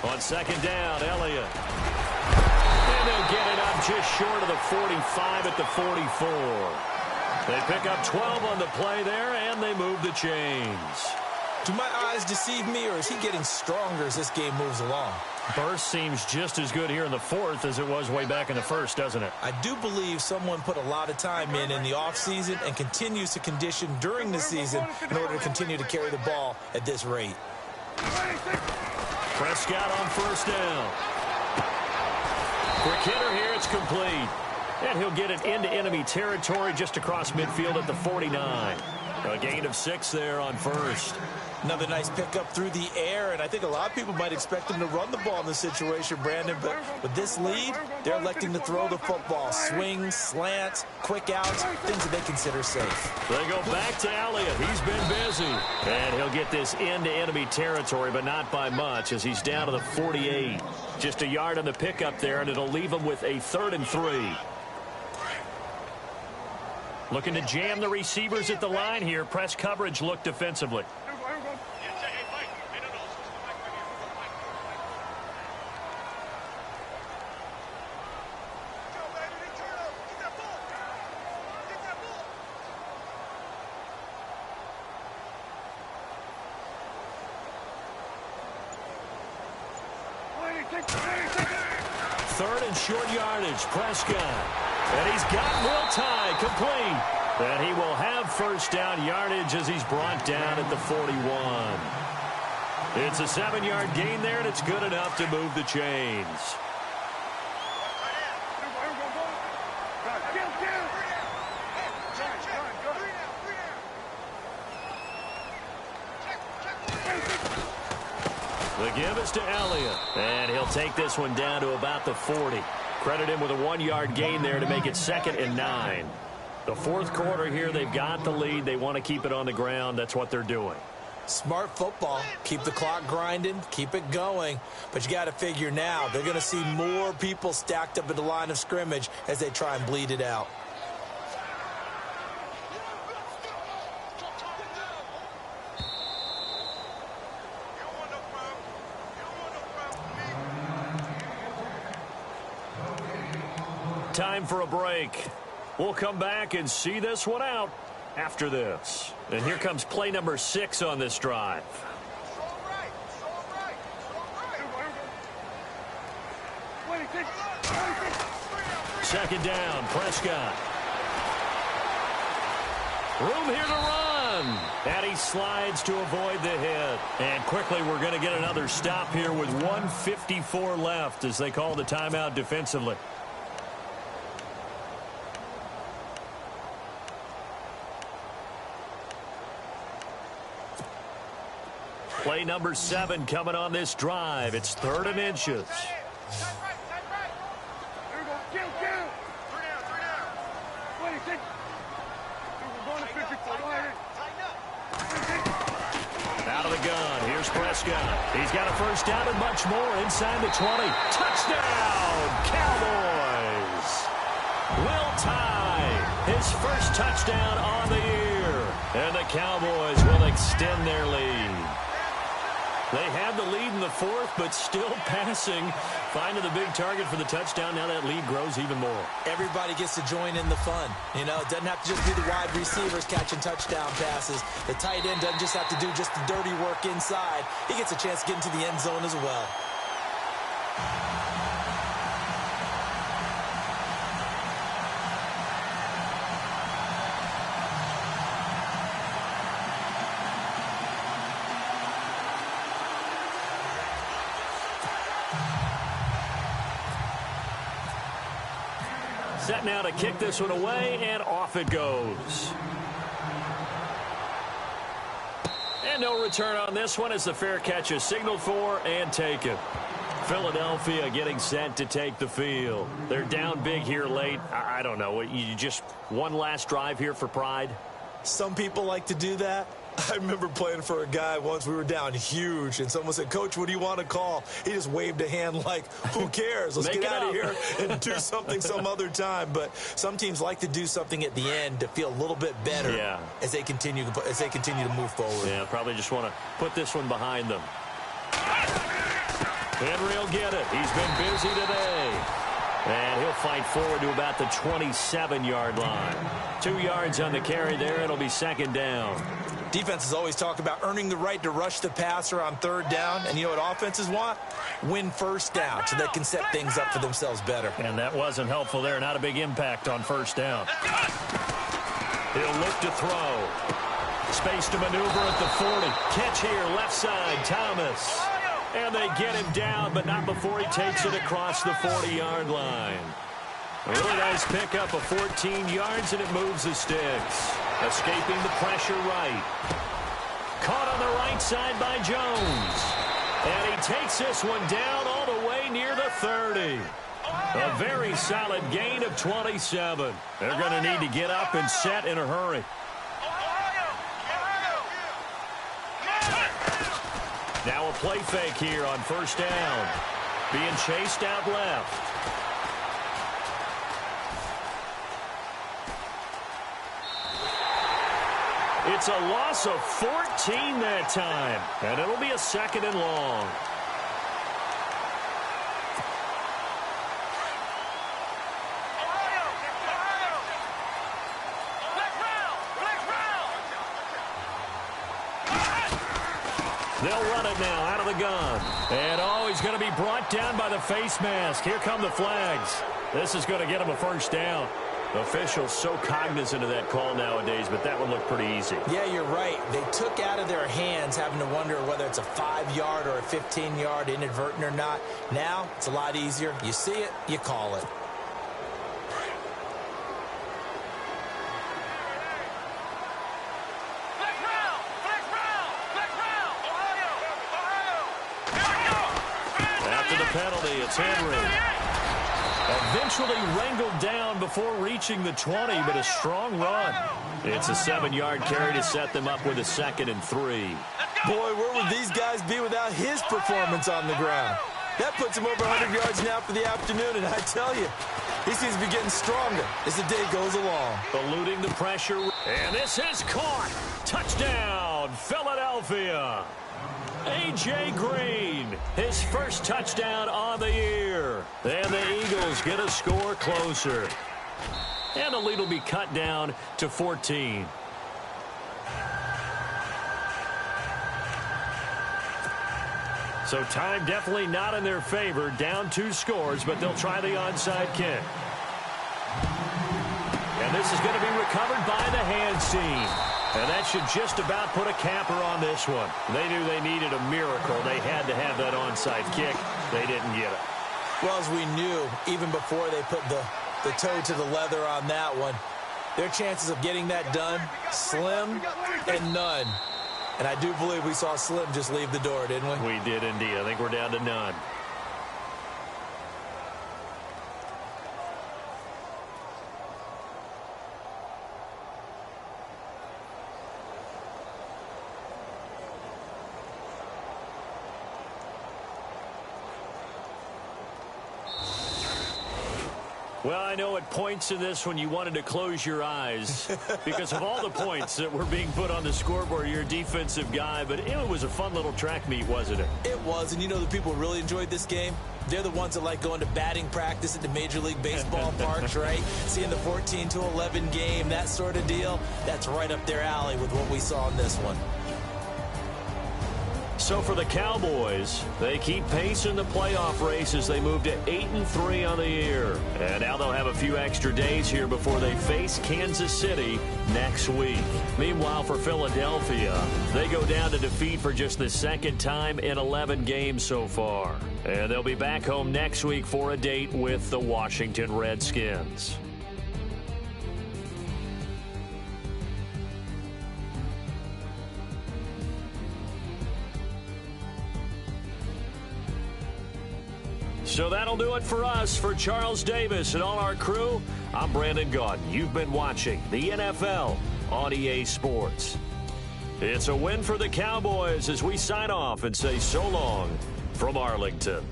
On second down, Elliott. And they'll get it up just short of the 45 at the 44. They pick up 12 on the play there, and they move the chains.
Do my eyes deceive me, or is he getting stronger as this game moves along?
Burst seems just as good here in the fourth as it was way back in the first, doesn't it?
I do believe someone put a lot of time in the offseason and continues to condition during the season in order to continue to carry the ball at this rate.
Prescott on first down. Quick hitter here, it's complete. And he'll get it into enemy territory just across midfield at the 49. A gain of 6 there on first.
Another nice pickup through the air, and I think a lot of people might expect him to run the ball in this situation, Brandon, but with this lead, they're electing to throw the football. Swings, slants, quick outs, things that they consider safe.
They go back to Elliott. He's been busy. And he'll get this into enemy territory, but not by much as he's down to the 48. Just a yard on the pickup there, and it'll leave him with a 3rd and 3. Looking to jam the receivers at the line here. Press coverage look defensively. Third and short yardage, Prescott. And he's got Will Tye complete. And he will have first down yardage as he's brought down at the 41. It's a 7-yard gain there, and it's good enough to move the chains. The give is to Elliott, and he'll take this one down to about the 40. Credit him with a 1-yard gain there to make it 2nd and 9. The fourth quarter here, they've got the lead. They want to keep it on the ground. That's what they're doing.
Smart football. Keep the clock grinding. Keep it going. But you got to figure now, they're going to see more people stacked up at the line of scrimmage as they try and bleed it out.
Time for a break. We'll come back and see this one out after this. And here comes play number 6 on this drive. Second down, Prescott. Room here to run. And he slides to avoid the hit. And quickly we're going to get another stop here with 1:54 left as they call the timeout defensively. Play number 7 coming on this drive. It's 3rd and inches. Out of the gun. Here's Prescott. He's got a first down and much more inside the 20. Touchdown, Cowboys. Will Tye, his first touchdown on the year. And the Cowboys will extend their lead. They had the lead in the fourth, but still passing. Finding the big target for the touchdown. Now that lead grows even more.
Everybody gets to join in the fun. You know, it doesn't have to just be the wide receivers catching touchdown passes. The tight end doesn't just have to do just the dirty work inside. He gets a chance to get into the end zone as well.
Set now to kick this one away, and off it goes. And no return on this one as the fair catch is signaled for and taken. Philadelphia getting set to take the field. They're down big here late. I don't know. You just one last drive here for pride?
Some people like to do that. I remember playing for a guy once. We were down huge, and someone said, "Coach, what do you want to call?" He just waved a hand like, who cares? Let's get out of here and do something some other time. But some teams like to do something at the end to feel a little bit better as they continue to move forward.
Yeah, probably just want to put this one behind them. Henry will get it. He's been busy today. And he'll fight forward to about the 27-yard line. 2 yards on the carry there. It'll be second down.
Defenses always talk about earning the right to rush the passer on third down. And you know what offenses want? Win first down so they can set things up for themselves better.
And that wasn't helpful there. Not a big impact on first down. He'll look to throw. Space to maneuver at the 40. Catch here, left side, Thomas. And they get him down, but not before he takes it across the 40-yard line. A really nice pickup of 14 yards, and it moves the sticks. Escaping the pressure right. Caught on the right side by Jones. And he takes this one down all the way near the 30. A very solid gain of 27. They're going to need to get up and set in a hurry. Now a play fake here on first down. Being chased out left. It's a loss of 14 that time. And it'll be a second and long. They'll run it now out of the gun. And, he's going to be brought down by the face mask. Here come the flags. This is going to get him a first down. Officials so cognizant of that call nowadays, but that one looked pretty easy.
Yeah, you're right. They took out of their hands having to wonder whether it's a 5-yard or a 15-yard inadvertent or not. Now, it's a lot easier. You see it, you call it.
Penalty, it's Henry. Eventually wrangled down before reaching the 20, but a strong run. It's a 7-yard carry to set them up with a 2nd and 3.
Boy, where would these guys be without his performance on the ground? That puts him over 100 yards now for the afternoon, and I tell you, he seems to be getting stronger as the day goes along.
Eluding the pressure, and this is caught. Touchdown, Philadelphia. A.J. Green, his first touchdown on the year. And the Eagles get a score closer. And the lead will be cut down to 14. So time definitely not in their favor. Down 2 scores, but they'll try the onside kick. And this is going to be recovered by the hands team. And that should just about put a capper on this one. They knew they needed a miracle. They had to have that onside kick. They didn't get it.
Well, as we knew, even before they put the toe to the leather on that one, their chances of getting that done, slim and none. And I do believe we saw Slim just leave the door, didn't we?
We did indeed. I think we're down to none. Well, I know at points in this when you wanted to close your eyes because of all the points that were being put on the scoreboard. You're a defensive guy, but it was a fun little track meet, wasn't it?
It was, and you know the people who really enjoyed this game? They're the ones that like going to batting practice at the Major League Baseball parks, right? Seeing the 14-11 game, that sort of deal. That's right up their alley with what we saw in this one.
So for the Cowboys, they keep pace in the playoff race as they move to 8-3 on the year. And now they'll have a few extra days here before they face Kansas City next week. Meanwhile, for Philadelphia, they go down to defeat for just the 2nd time in 11 games so far. And they'll be back home next week for a date with the Washington Redskins. So that'll do it for us. For Charles Davis and all our crew, I'm Brandon Gaudin. You've been watching the NFL on EA Sports. It's a win for the Cowboys as we sign off and say so long from Arlington.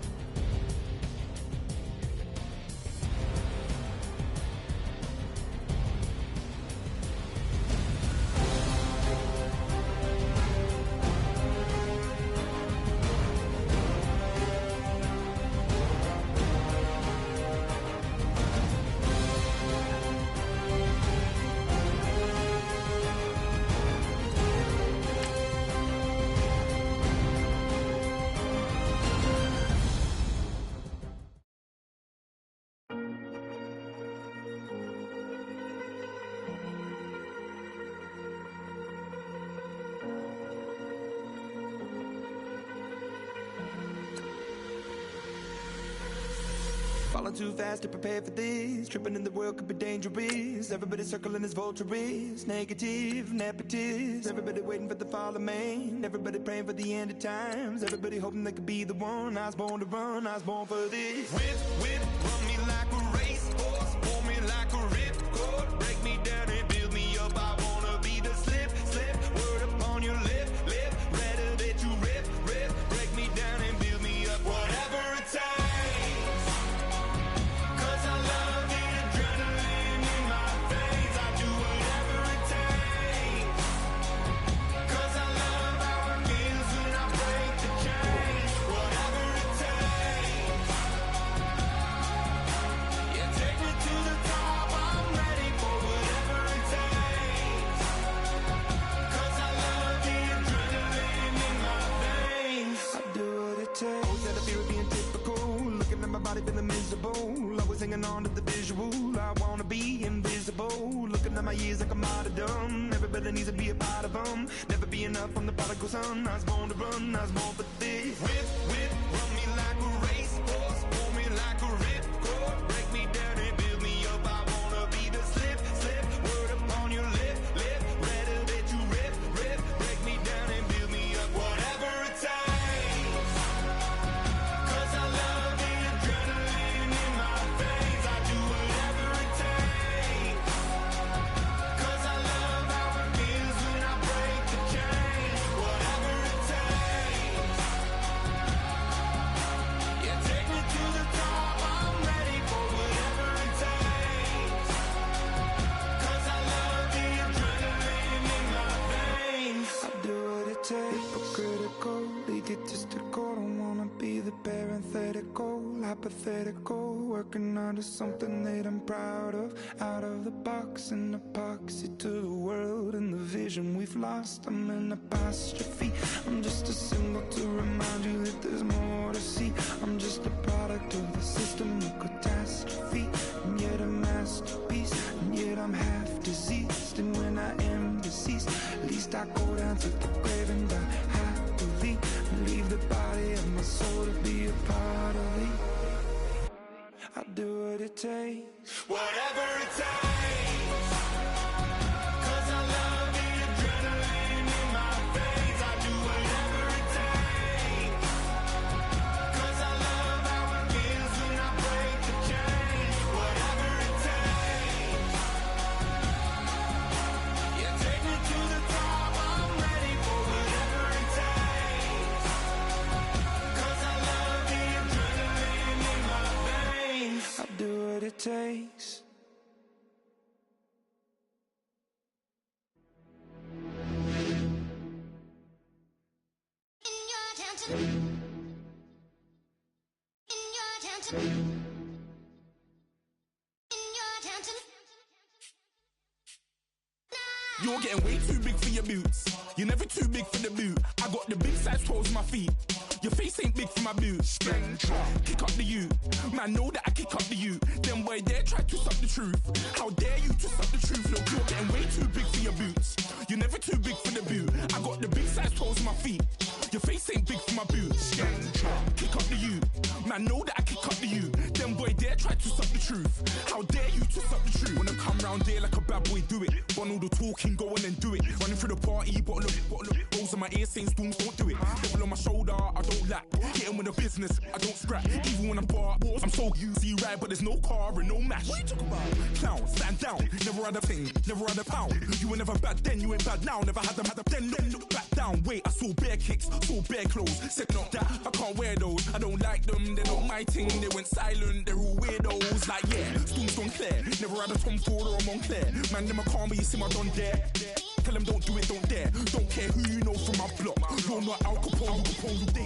Falling too fast to prepare for this. Tripping in the world could be dangerous. Everybody circling as vultures. Negative, nepotist. Everybody waiting for the fall of man. Everybody praying for the end of times. Everybody hoping they could be the one. I was born to run, I was born for this. Whip, run me like a racehorse. Pull me like a ripcord. Break me down and build me up. I wanna be the slip. Word upon your lip. Rather that you rip. Break me down and build me up. Whatever it takes. Feeling miserable, always hanging on to the visual. I wanna be invisible, looking at my years like I'm martyrdom. Everybody needs to be a part of them. Never be enough from the prodigal son. I was born to run, I was born for this. Whip, run me like a racehorse. Pull me like a ripcord. Break me down and build me up. I wanna be the slip. Word upon your lip. Rather that you rip. Break me down and build me up. Whatever it takes. 'Cause I love the adrenaline in my veins. I do whatever it takes. 'Cause I love how it feels when I break the chains. Whatever it takes. Yeah, take me to the top. I'm ready for whatever it takes. 'Cause I love the adrenaline in my veins. I do what it takes. Hypocritical, egotistical. Don't wanna be the parenthetical, hypothetical. Working under something that I'm proud of. Out of the box, an epoxy to the world and the vision we've lost. I'm an apostrophe. I'm just a symbol to remind you that there's more to see. I'm just a product of the system of catastrophe, and yet a masterpiece, and yet I'm half diseased. And when I am deceased, at least I go down to the grave and die happily, and leave the body of my soul to be a part of me. I do what it takes. Whatever it takes. 'Cause I love the adrenaline in my veins. I do whatever it takes. 'Cause I love how it feels when I break the chains. Whatever it takes. Yeah, take me to the top. I'm ready for whatever it takes. 'Cause I love the adrenaline in my veins. I do what it takes.
In your town tonight. In your town tonight. In your town tonight.
You're getting way too big for your boots. You're never too big for the boot. I got the big size toes on my feet. Your face ain't big for my boots. Kick up the you. Man, know that I kick up the you. Then boy dare try to suck the truth. How dare you to suck the truth? Look, you're getting way too big for your boots. You're never too big for the boot. I got the big size toes on my feet. Your face ain't big for my boots. Kick up the you. Man, know that I kick up the you. Then boy dare try to suck the truth. How dare you to suck the truth? Wanna come round there like a bad boy, do it. Want all the talking, go on and do it. Running through the party, bottle up. Rolls in my ear saying storms, don't do it. Double on my shoulder, I don't lack. Hit him with a
the business, I don't scrap. Even when I'm bar wars, I'm so easy right, but there's no car and no mash. What you talking about? Clown, stand down, never had a thing, never had a pound. You were never bad then, you ain't bad now. Never had them, then look back down. Wait, I saw bare kicks, saw bare clothes. Said not that, I can't wear those. I don't like them, they're not my thing. They went silent, they're all weirdos. Like yeah, Storm's gone clear. Never had a Tom Ford or a Montclair. Man, them a calm, but you see my done there. Tell them don't do it, don't dare. Don't care who you know from my block. You're not Al Capone.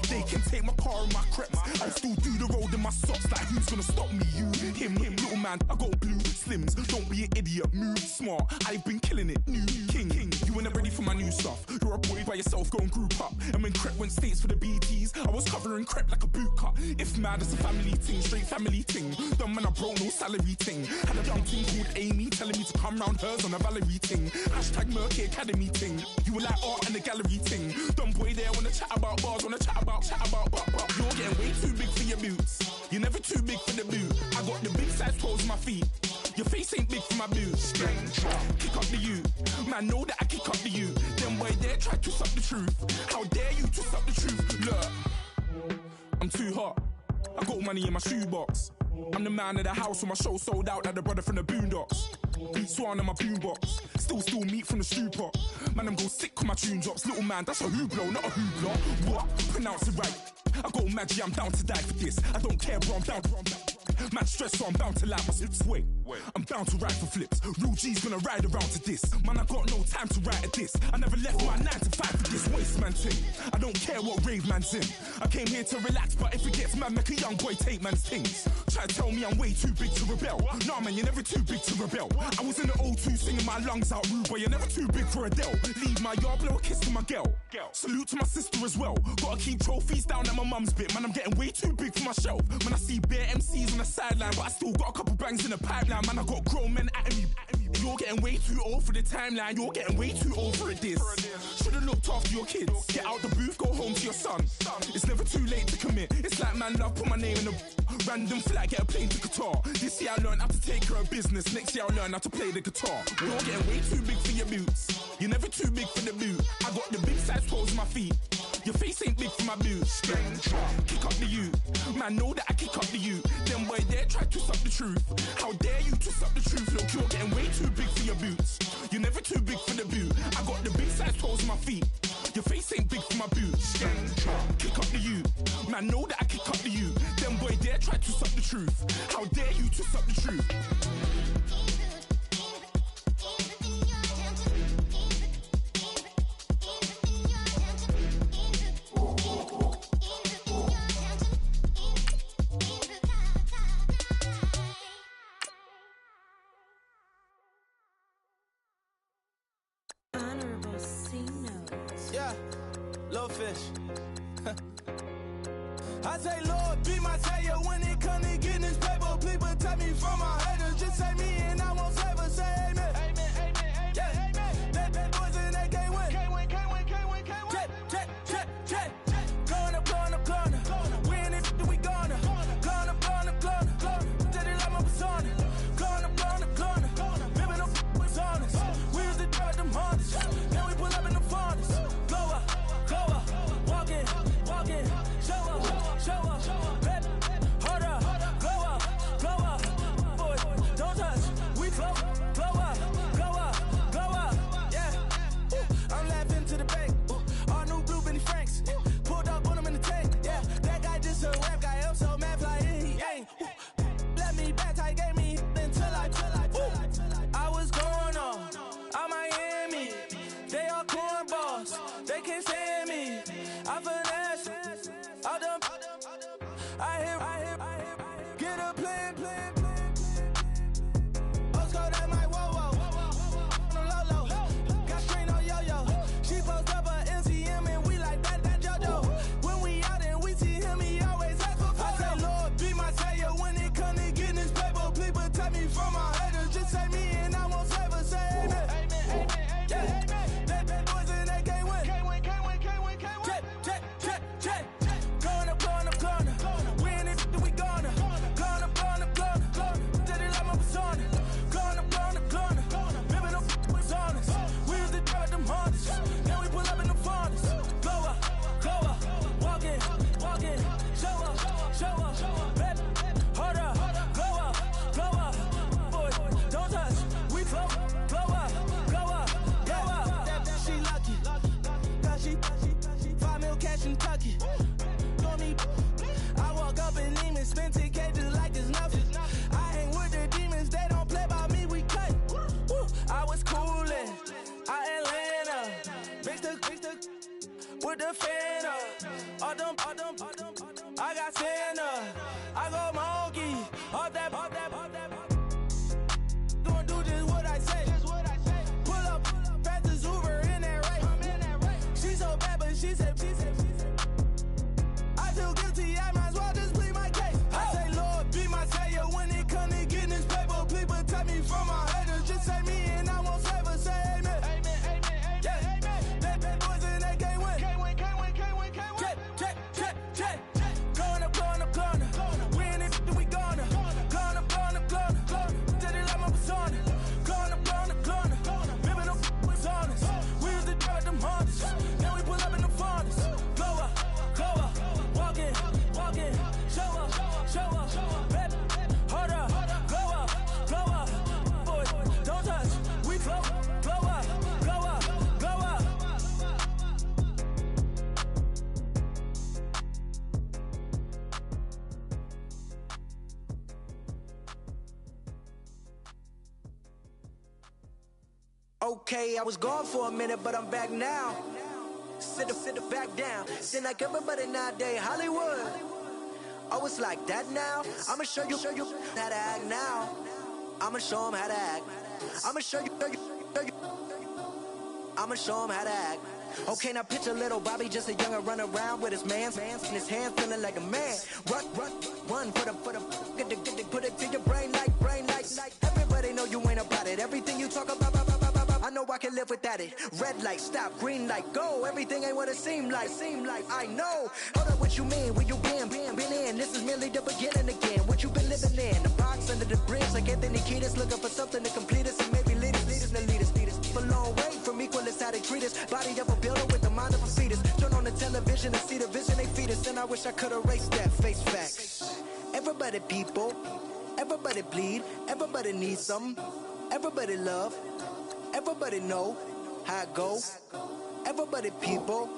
They can take my car and my creps. I'll still do the road in my socks. Like who's gonna stop me? You, him, little man. I got blue slims. Don't be an idiot. Move smart. I've been killing it. New king. You ain't ready for my new stuff. You're a boy by yourself. Go and group up. And when Crep went states for the BTs, I was covering Crep like a boot cut. If mad, it's a family thing. Straight family thing. Dumb man, I broke no salary thing. Had a young thing called Amy telling me to come round hers on a Valerie thing. Hashtag Murky Academy thing. You were like art and the gallery thing. Dumb boy there wanna chat about bars, wanna chat about. You're getting way too big for your boots. You're never too big for the boot. I got the big size toes on my feet. Your face ain't big for my boots. Kick up the you. Man, know that I kick up the you. Them boy there try to twist up the truth. How dare you twist up the truth? Look, I'm too hot. I got money in my shoebox. I'm the man of the house when my show sold out like the brother from the Boondocks. Beat Swan in my boombox. Still meat from the stew pot. Man, I'm go sick when my tune drops. Little man, that's a hooplo, not a hoopla. What? Pronounce it right. I got magic, I'm down to die for this. I don't care, bro, I'm down. Man, stress, so I'm bound to lie my slips. Wait, I'm down to ride for flips. Real G's gonna ride around to this. Man, I got no time to write at this. I never left my 9 to 5 for this waste man thing. I don't care what rave man's in. I came here to relax, but if it gets mad, make a young boy take man's things. Try to tell me I'm way too big to rebel. Nah, man, you're never too big to rebel. I was in the O2 singing my lungs out rude, but you're never too big for Adele. Leave my yard, blow a kiss to my girl. Salute to my sister as well. Gotta keep trophies down at my mum's bit. Man, I'm getting way too big for my shelf. Man, I see bare MCs on the sideline, but I still got a couple bangs in the pipeline. Man, I got grown men at me. You're getting way too old for the timeline. You're getting way too old for a diss. Should've looked after your kids. Get out the booth, go home to your son. It's never too late to commit. It's like man love, put my name in a random flag, get a plane to Qatar. This year I learned how to take care of business. Next year I'll learn how to play the guitar. You're getting way too big for your boots. You're never too big for the boot. I got the big size toes on my feet. Your face ain't big for my boots. Kick up the you. Man, know that I kick up the you. Them boy there try to twist up the truth. How dare you twist up the truth? Look, you're getting way too big for your boots. You're never too big for the boot. I got the big size toes on my feet. Your face ain't big for my boots. Kick up the you. Man, know that I kick up the you. Them boy there try to twist up the truth. How dare you twist up the truth?
I say, Lord, be my savior when it come to getting this paper. Please protect me from my haters. Just say me and I won't save her. Say amen. Amen, amen, yeah. Amen. That boys and they can't win. Can't win. Check. Going up. Win it, we gonna. Going up. Did it like my persona. Going up. Ripping up was honest. We was the judge, them hardest. Then we pull up in the furnace. Go up. Walking. Show up. Baby, hold up. Glow up. Boy, don't touch. We glow up. Yeah. I'm laughing to the bank. All new blue Benny Franks. Pulled up on him in the tank. Yeah. That guy just a rap guy. I'm so mad fly in. He ain't. Let me back. I gave me until I was going on. I'm Miami. They all cornballs. They can't stand me. I finesse. I hear, get a plan. Oscar, that my whoa. On the low. Got strain on yo-yo. She post up a MCM and we like that JoJo. When we out and we see him, he always ask for photo. I say, Lord, be my savior when it come to getting this paper. Please protect me from my haters. Just say me and I won't save her. Say amen. Yeah. That boys and they can't win. Can't win. Check. Going up. Win it, Kentucky. Told me, I walk up in Lehman, spend 10K just like it's nothing. I hang with the demons, they don't play by me, we cut. Woo, I was coolin', Atlanta, mixed the with the fan up. All them, I got Santa, I go monkey, all that. Gonna do just what I say. Pull up, pass the Uber in that race. She so bad, but she said. I feel guilty, I might as well just plead my case. I say, Lord, be my savior when it come to getting this paper. Please protect me from my haters. Just say me and I won't save her. Say amen. Yeah. They boys and they can't win. Check. Gonna. We in it, we gonna. Gonna. Till they like my persona. Gonna. Remember them was honest. We used to drug them hunters. Now we pull up in the furnace. Glow up. Walking. Show up. Baby, hold up. Glow up. Boys, don't touch. We glow up. Okay, I was gone for a minute, but I'm back now. Sit back down. Seem like everybody nowadays, Hollywood. Oh, it's like that now? I'ma show you how to act now. I'ma show them how to act. I'ma show you. I'ma show them how to act. Okay, now picture little Bobby, just a younger run around with his man's in his hand, feeling like a man. Run for the get put it to your brain like. Everybody know you ain't about it. Everything you talk about, I know I can live without it. Red light, stop, green light, go. Everything ain't what it seem like. I know. Hold up, what you mean? Where you been in? This is merely the beginning again. What you been living in? The box under the bridge, like Anthony Kiedis, looking for something to complete us and maybe lead us. A long way from equal is how they treat us. Body of a builder with the mind of a fetus. Turn on the television and see the vision they feed us, and I wish I could erase that. Face facts. Everybody people, everybody bleed, everybody needs something, everybody love. Everybody know how it go. Everybody people,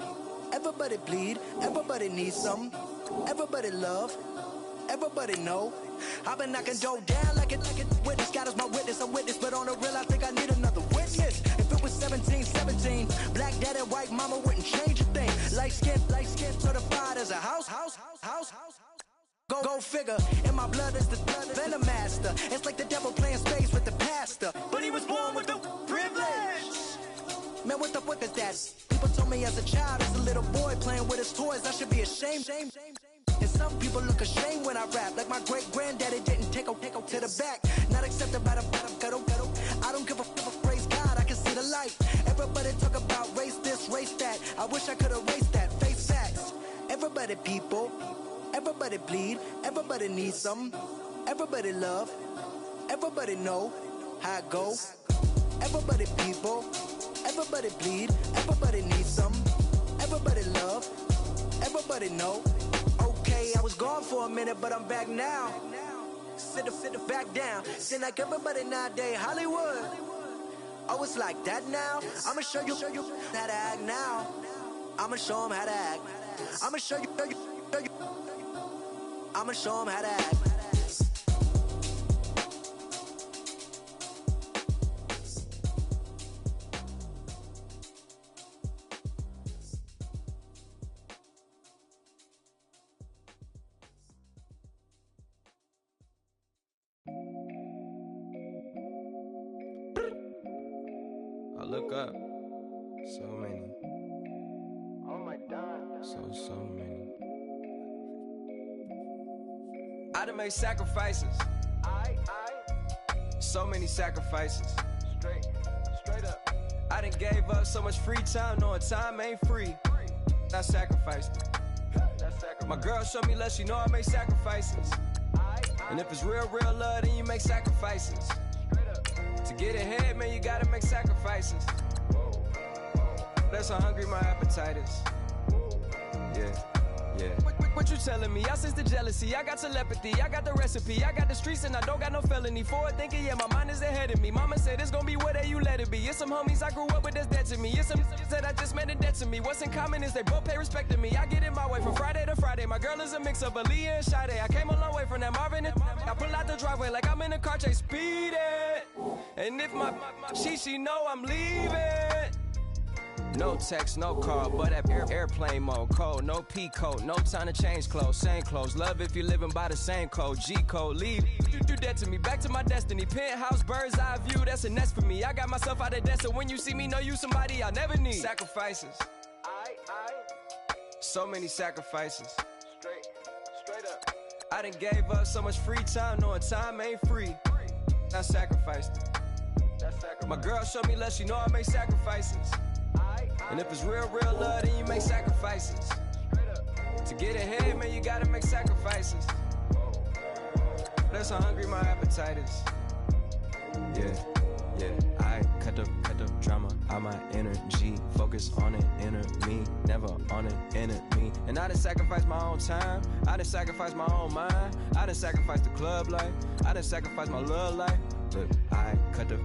everybody bleed, everybody needs something, everybody love, everybody know. I've been knocking dough down like it witness. God is my witness, I'm witness, but on the real I think I need another witness. If it was 17, black dad and white mama wouldn't change a thing. Light skin, certified as a house. Go figure, in my blood is the venom master. It's like the devil playing space with the pastor. But he was born with the privilege. Man, what is that? People told me as a child, as a little boy playing with his toys, I should be ashamed. And some people look ashamed when I rap, like my great granddaddy didn't take a to the back. Not accepted by the ghetto. I don't give a praise God, I can see the light. Everybody talk about race this, race that. I wish I could erase that. Face facts. Everybody people. Everybody bleed, everybody needs something, everybody love, everybody know how it go. Everybody people, everybody bleed, everybody needs something, everybody love, everybody know. Okay, I was gone for a minute, but I'm back now. Sit back down. Seem like everybody nowadays, Hollywood. Oh, it's like that now? I'ma show you how to act now. I'ma show them how to act. I'ma show you. I'ma show them how to act.
I look up. So many.
Oh my God.
So many. I done made sacrifices. So many sacrifices. Straight up. I done gave up so much free time, knowing time ain't free. I sacrificed it. My girl showed me love, she know I make sacrifices. And if it's real love, then you make sacrifices. To get ahead, man, you gotta make sacrifices. That's how hungry my appetite is. Yeah. What you you telling me? I sense the jealousy, I got telepathy, I got the recipe, I got the streets and I don't got no felony. Forward thinking, yeah, my mind is ahead of me. Mama said it's gonna be whatever you let it be. It's some homies I grew up with that's dead to me. It's some that I just met in debt to me. What's in common is they both pay respect to me. I get it my way from Friday to Friday. My girl is a mix of Aaliyah and Sade. I came a long way from that Marvin and I pull out the driveway like I'm in a car chase speeding. And if my she know I'm leaving. No text, no call, but at airplane mode. Cold, no P code, no time to change clothes. Same clothes, love if you're living by the same code. G code, leave. You do that to me, back to my destiny. Penthouse, bird's eye view, that's a nest for me. I got myself out of debt, so when you see me, know you somebody I never need. Sacrifices. So many sacrifices. Straight up. I done gave up so much free time, knowing time ain't free. I sacrificed it. My girl showed me love, she know I make sacrifices. And if it's real love, then you make sacrifices. To get ahead, man, you gotta make sacrifices. That's how hungry my appetite is. Yeah. I cut the drama out my energy. Focus on an inner me, never on an enemy. And I done sacrificed my own time. I done sacrificed my own mind. I done sacrificed the club life. I done sacrificed my love life. But I cut the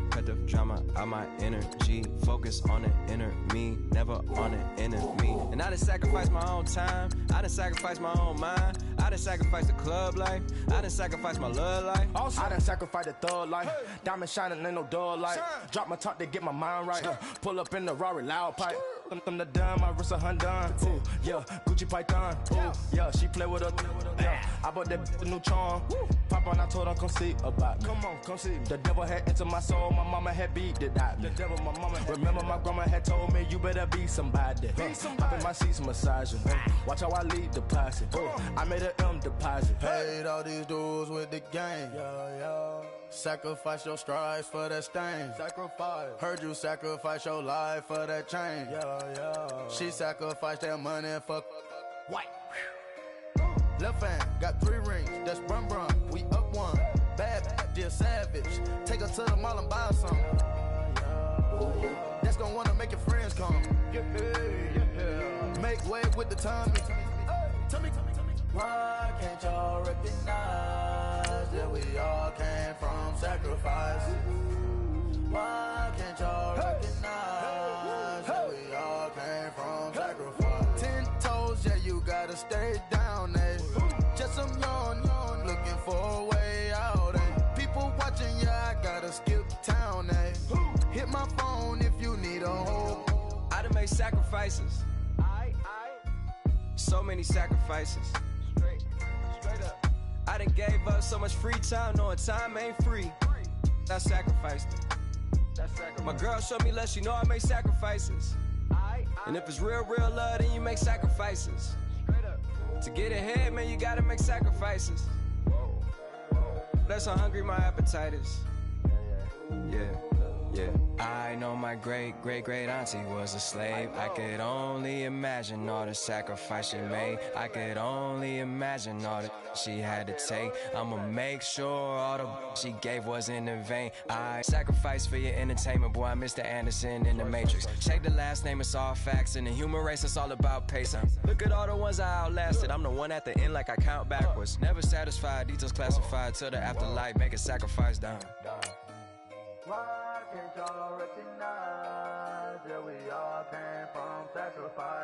drama out my energy. Focus on an inner me, never on an enemy. And I done sacrificed my own time. I done sacrificed my own mind. I done sacrificed the club life. I done sacrificed my love life.
I done sacrificed the thug life. Diamond shining, ain't no dull light. Drop my top to get my mind right. Pull up in the Rari loud pipe. Them the dime, my wrist a Hyundai. Ooh, yeah, Gucci Python. Ooh, yeah, she play with her. Yeah, I bought that new charm. Pop on, I told her come see about me. Come on, come see me. The devil had entered my soul, my mama had beat it out me. The devil, my mama. Remember my grandma had told me you better be somebody. Hop in my seats massaging. Watch how I lead the posse. I made an M deposit.
Paid all these dues with the game. Sacrifice your strides for that stain.
Sacrifice.
Heard you sacrifice your life for that change. She sacrificed that money for
White.
left hand. Got 3 rings. That's brum brum. We up one. Bad, dear savage. Take her to the mall and buy some. That's gonna wanna make your friends come. Make way with the Tommy. Tell me. Why can't y'all recognize that we all came from sacrifice? Why can't y'all recognize that we all came from sacrifice? 10 toes, yeah, you gotta stay down, eh? Just some yawn, looking for a way out, eh? People watching, yeah, I gotta skip town, eh? Hit my phone if you need a hold.
I done made sacrifices. So many sacrifices. Straight up. I done gave up so much free time, knowing time ain't free. I sacrificed it. My girl showed me love, she know I make sacrifices. And if it's real love, then you make sacrifices. To get ahead, man, you gotta make sacrifices. That's how hungry my appetite is. Yeah. I know my great auntie was a slave. I could only imagine all the sacrifice she made. I could only imagine all that she had to take. I'ma make sure all the she gave wasn't in vain. I sacrificed for your entertainment, boy. I'm Mr. Anderson in the Matrix. Check the last name, it's all facts. In the human race, it's all about pace. Look at all the ones I outlasted. I'm the one at the end like I count backwards. Never satisfied, details classified till the afterlife. Make a sacrifice down.
Why can't y'all recognize that we all came from sacrifice?